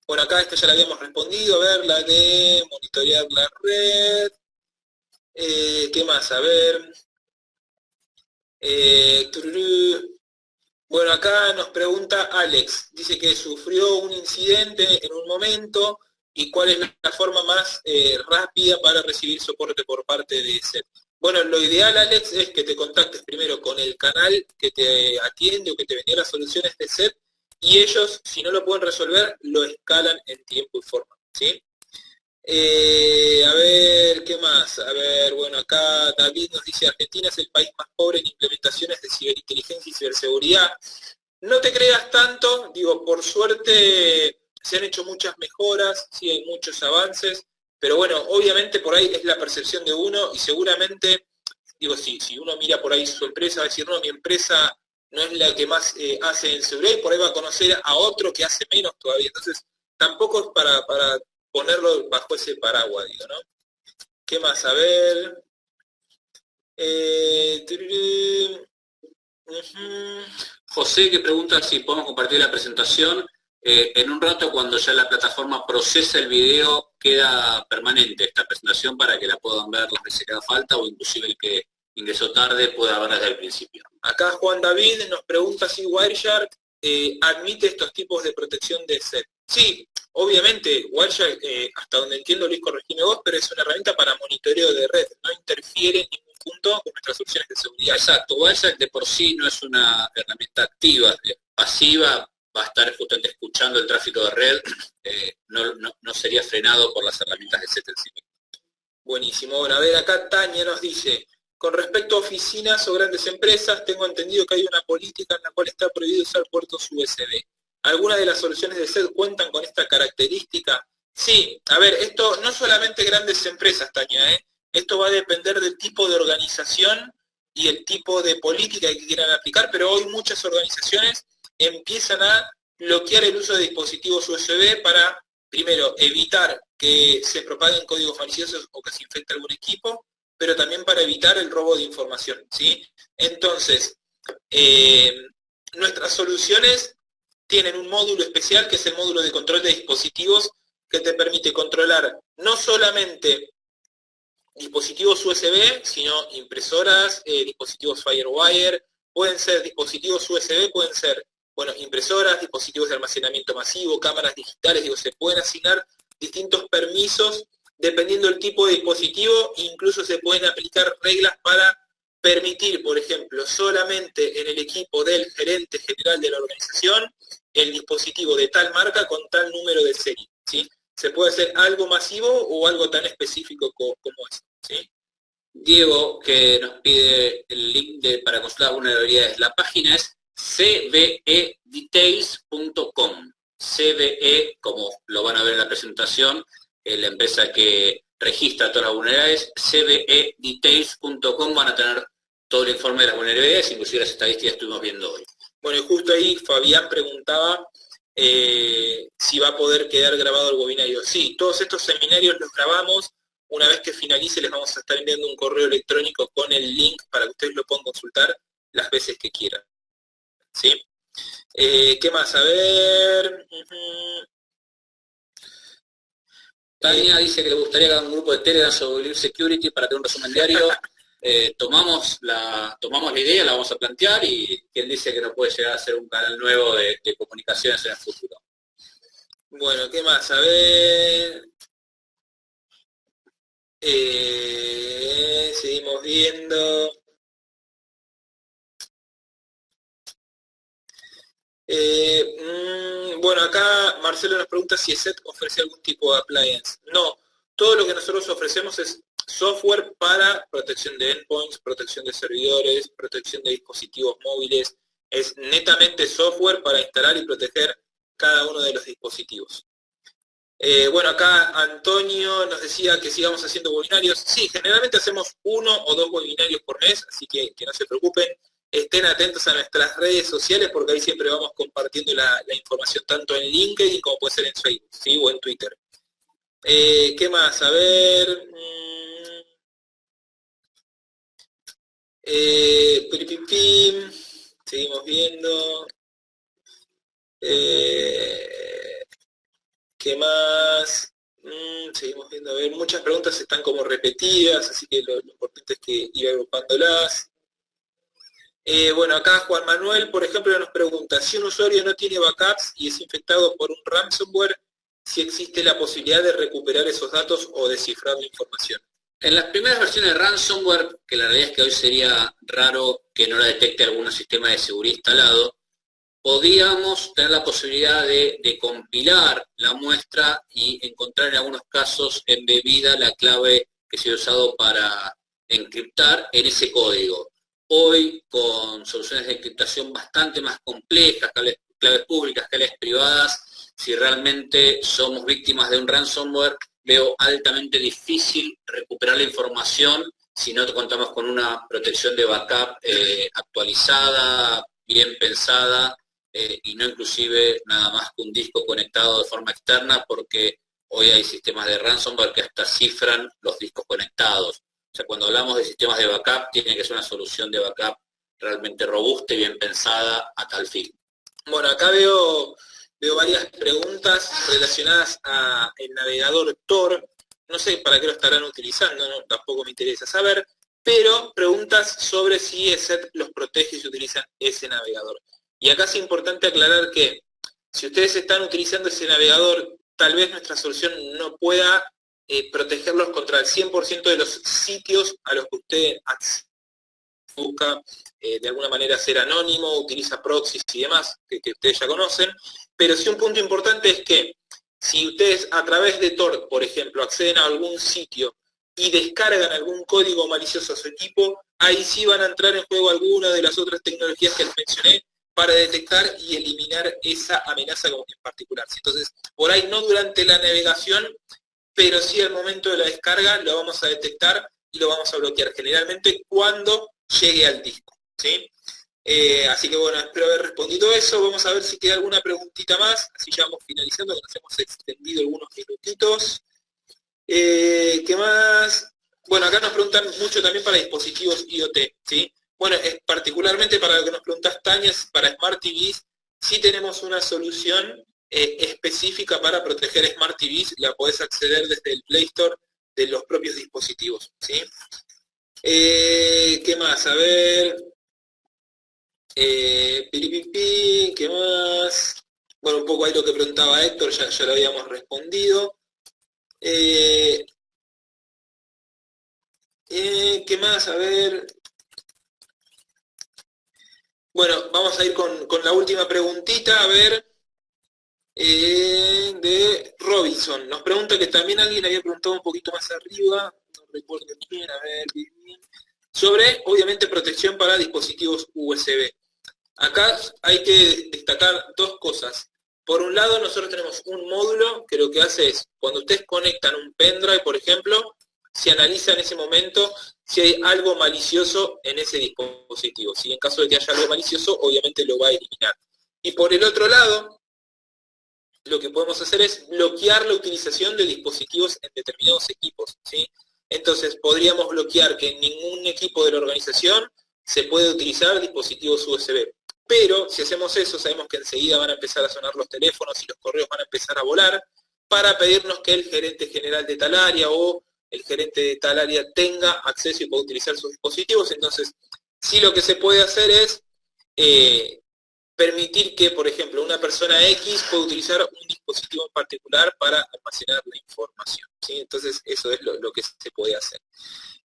A: Bueno, acá esta ya la habíamos respondido, a ver, la de monitorear la red. ¿Qué más? A ver. Bueno, acá nos pregunta Alex, dice que sufrió un incidente en un momento y cuál es la forma más rápida para recibir soporte por parte de SET. Bueno, lo ideal, Alex, es que te contactes primero con el canal que te atiende o que te vendió las soluciones de SET y ellos, si no lo pueden resolver, lo escalan en tiempo y forma, ¿sí? A ver, ¿qué más? A ver, bueno, acá David nos dice, Argentina es el país más pobre en implementaciones de ciberinteligencia y ciberseguridad. No te creas tanto, digo, por suerte se han hecho muchas mejoras, sí hay muchos avances, pero bueno, obviamente por ahí es la percepción de uno y seguramente, digo, si uno mira por ahí su empresa, va a decir, no, mi empresa no es la que más hace en seguridad y por ahí va a conocer a otro que hace menos todavía. Entonces, tampoco es para ponerlo bajo ese paraguas, digo, ¿no? ¿Qué más? A ver.
B: José, que pregunta si podemos compartir la presentación. En un rato, cuando ya la plataforma procesa el video, queda permanente esta presentación para que la puedan ver las veces que haga falta o inclusive el que ingresó tarde pueda verla desde el principio.
A: Acá Juan David nos pregunta si Wireshark admite estos tipos de protección de SET. Sí, obviamente, Wireshark, hasta donde entiendo, Luis, corregime vos, pero es una herramienta para monitoreo de red, no interfiere en ningún punto con nuestras soluciones de seguridad.
B: Exacto, Wireshark de por sí no es una herramienta activa, pasiva, va a estar justamente escuchando el tráfico de red, no sería frenado por las herramientas de SET en sí.
A: Buenísimo. Bueno, a ver, acá Tania nos dice, con respecto a oficinas o grandes empresas, tengo entendido que hay una política en la cual está prohibido usar puertos USB. ¿Algunas de las soluciones de SET cuentan con esta característica? Sí, a ver, esto no solamente grandes empresas, Tania, esto va a depender del tipo de organización y el tipo de política que quieran aplicar, pero hoy muchas organizaciones empiezan a bloquear el uso de dispositivos USB para, primero, evitar que se propaguen códigos maliciosos o que se infecte algún equipo, pero también para evitar el robo de información, ¿sí? Entonces, nuestras soluciones tienen un módulo especial que es el módulo de control de dispositivos que te permite controlar no solamente dispositivos USB, sino impresoras, dispositivos FireWire, pueden ser dispositivos USB, pueden ser, bueno, impresoras, dispositivos de almacenamiento masivo, cámaras digitales, digo, se pueden asignar distintos permisos dependiendo del tipo de dispositivo, incluso se pueden aplicar reglas para permitir, por ejemplo, solamente en el equipo del gerente general de la organización, el dispositivo de tal marca con tal número de serie, ¿sí? Se puede hacer algo masivo o algo tan específico como eso, ¿sí?
B: Diego, que nos pide el link para consultar vulnerabilidades. La página es cvedetails.com. CVE, como lo van a ver en la presentación, la empresa que registra todas las vulnerabilidades, cvedetails.com, van a tener todo el informe de las vulnerabilidades, inclusive las estadísticas que estuvimos viendo hoy.
A: Bueno, y justo ahí Fabián preguntaba si va a poder quedar grabado el webinario. Sí, todos estos seminarios los grabamos. Una vez que finalice les vamos a estar enviando un correo electrónico con el link para que ustedes lo puedan consultar las veces que quieran. ¿Sí? ¿Qué más? A ver...
B: Tania dice que le gustaría que haga un grupo de Telegram sobre Believe Security para tener un resumen diario. Tomamos la idea, la vamos a plantear, y quien dice que no puede llegar a ser un canal nuevo de comunicaciones en el futuro.
A: Bueno, ¿qué más? A ver... seguimos viendo. Bueno, acá Marcelo nos pregunta si ESET ofrece algún tipo de appliance. No, todo lo que nosotros ofrecemos es software para protección de endpoints, protección de servidores, protección de dispositivos móviles. Es netamente software para instalar y proteger cada uno de los dispositivos. Bueno, acá Antonio nos decía que sigamos haciendo webinarios. Sí, generalmente hacemos 1 o 2 webinarios por mes, así que no se preocupen. Estén atentos a nuestras redes sociales porque ahí siempre vamos compartiendo la información tanto en LinkedIn como puede ser en Facebook, ¿sí? O en Twitter. ¿Qué más? A ver... seguimos viendo. ¿Qué más? Seguimos viendo, a ver, muchas preguntas están como repetidas, así que lo importante es que ir agrupándolas. Bueno, acá Juan Manuel, por ejemplo, nos pregunta, si un usuario no tiene backups y es infectado por un ransomware, si existe la posibilidad de recuperar esos datos o descifrar la información.
B: En las primeras versiones de ransomware, que la realidad es que hoy sería raro que no la detecte algún sistema de seguridad instalado, podíamos tener la posibilidad de compilar la muestra y encontrar en algunos casos embebida la clave que se ha usado para encriptar en ese código. Hoy, con soluciones de encriptación bastante más complejas, claves públicas, claves privadas, si realmente somos víctimas de un ransomware, veo altamente difícil recuperar la información si no contamos con una protección de backup actualizada, bien pensada, y no inclusive nada más que un disco conectado de forma externa, porque hoy hay sistemas de ransomware que hasta cifran los discos conectados. O sea, cuando hablamos de sistemas de backup, tiene que ser una solución de backup realmente robusta y bien pensada a tal fin.
A: Bueno, acá veo varias preguntas relacionadas al navegador Tor. No sé para qué lo estarán utilizando, ¿no? Tampoco me interesa saber, pero preguntas sobre si ESET los protege y se utilizan ese navegador. Y acá es importante aclarar que si ustedes están utilizando ese navegador, tal vez nuestra solución no pueda protegerlos contra el 100% de los sitios a los que usted busca de alguna manera ser anónimo, utiliza proxies y demás, que ustedes ya conocen, pero sí un punto importante es que si ustedes a través de Tor, por ejemplo, acceden a algún sitio y descargan algún código malicioso a su equipo, ahí sí van a entrar en juego alguna de las otras tecnologías que les mencioné para detectar y eliminar esa amenaza en particular. Entonces, por ahí no durante la navegación, pero sí al momento de la descarga lo vamos a detectar y lo vamos a bloquear, generalmente cuando llegue al disco, ¿sí? Así que bueno, espero haber respondido eso. Vamos a ver si queda alguna preguntita más, así ya vamos finalizando, que nos hemos extendido algunos minutitos. ¿Qué más? Bueno, acá nos preguntan mucho también para dispositivos IoT, ¿sí? Bueno, particularmente para lo que nos preguntas, Tania, es para Smart TVs, sí tenemos una solución específica para proteger Smart TVs, la podés acceder desde el Play Store de los propios dispositivos, ¿sí? ¿Qué más? A ver... ¿qué más? Bueno, un poco ahí lo que preguntaba Héctor, ya lo habíamos respondido. ¿Qué más? A ver... Bueno, vamos a ir con la última preguntita, a ver, de Robinson. Nos pregunta que también alguien había preguntado un poquito más arriba, no recuerdo quién, a ver, sobre, obviamente, protección para dispositivos USB. Acá hay que destacar dos cosas. Por un lado, nosotros tenemos un módulo que lo que hace es, cuando ustedes conectan un pendrive, por ejemplo, se analiza en ese momento si hay algo malicioso en ese dispositivo. Si en caso de que haya algo malicioso, obviamente lo va a eliminar. Y por el otro lado, lo que podemos hacer es bloquear la utilización de dispositivos en determinados equipos, ¿sí? Entonces, podríamos bloquear que en ningún equipo de la organización se puede utilizar dispositivos USB. Pero si hacemos eso, sabemos que enseguida van a empezar a sonar los teléfonos y los correos van a empezar a volar para pedirnos que el gerente general de tal área o el gerente de tal área tenga acceso y pueda utilizar sus dispositivos. Entonces, sí, lo que se puede hacer es permitir que, por ejemplo, una persona X pueda utilizar un dispositivo en particular para almacenar la información, ¿sí? Entonces, eso es lo que se puede hacer.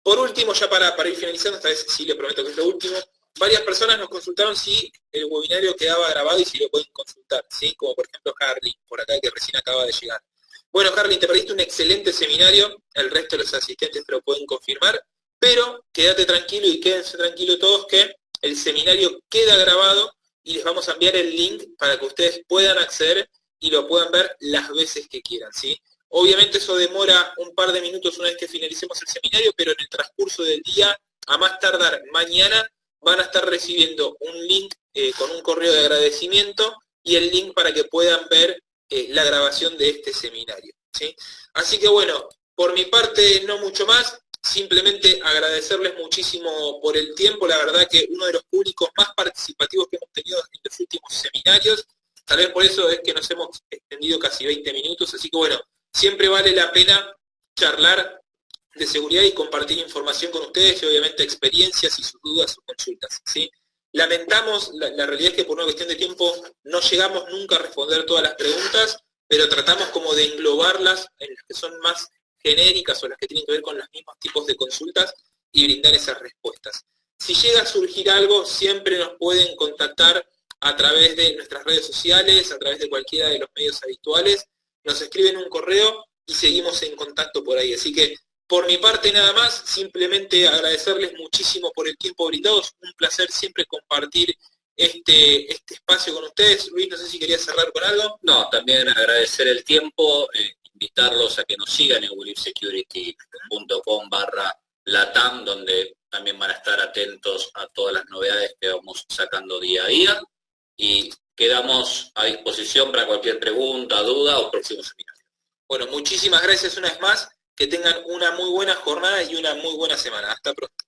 A: Por último, ya para ir finalizando, esta vez sí le prometo que es lo último, varias personas nos consultaron si el webinario quedaba grabado y si lo pueden consultar, ¿sí? Como por ejemplo Harley, por acá, que recién acaba de llegar. Bueno, Harley, te perdiste un excelente seminario, el resto de los asistentes te lo pueden confirmar, pero quédate tranquilo y quédense tranquilos todos que el seminario queda grabado y les vamos a enviar el link para que ustedes puedan acceder y lo puedan ver las veces que quieran, ¿sí? Obviamente eso demora un par de minutos una vez que finalicemos el seminario, pero en el transcurso del día, a más tardar mañana, van a estar recibiendo un link con un correo de agradecimiento y el link para que puedan ver la grabación de este seminario, ¿sí? Así que bueno, por mi parte no mucho más, simplemente agradecerles muchísimo por el tiempo, la verdad que uno de los públicos más participativos que hemos tenido en los últimos seminarios, tal vez por eso es que nos hemos extendido casi 20 minutos, así que bueno, siempre vale la pena charlar de seguridad y compartir información con ustedes y obviamente experiencias y sus dudas, sus consultas, ¿sí? Lamentamos, la realidad es que por una cuestión de tiempo no llegamos nunca a responder todas las preguntas, pero tratamos como de englobarlas en las que son más genéricas o las que tienen que ver con los mismos tipos de consultas y brindar esas respuestas. Si llega a surgir algo, siempre nos pueden contactar a través de nuestras redes sociales, a través de cualquiera de los medios habituales, nos escriben un correo y seguimos en contacto por ahí. Así que, por mi parte nada más, simplemente agradecerles muchísimo por el tiempo brindado. Es un placer siempre compartir este espacio con ustedes. Luis, no sé si querías cerrar con algo.
B: No, también agradecer el tiempo, invitarlos a que nos sigan en willipsecurity.com/latam, donde también van a estar atentos a todas las novedades que vamos sacando día a día. Y quedamos a disposición para cualquier pregunta, duda o próximo seminario.
A: Bueno, muchísimas gracias una vez más. Que tengan una muy buena jornada y una muy buena semana. Hasta pronto.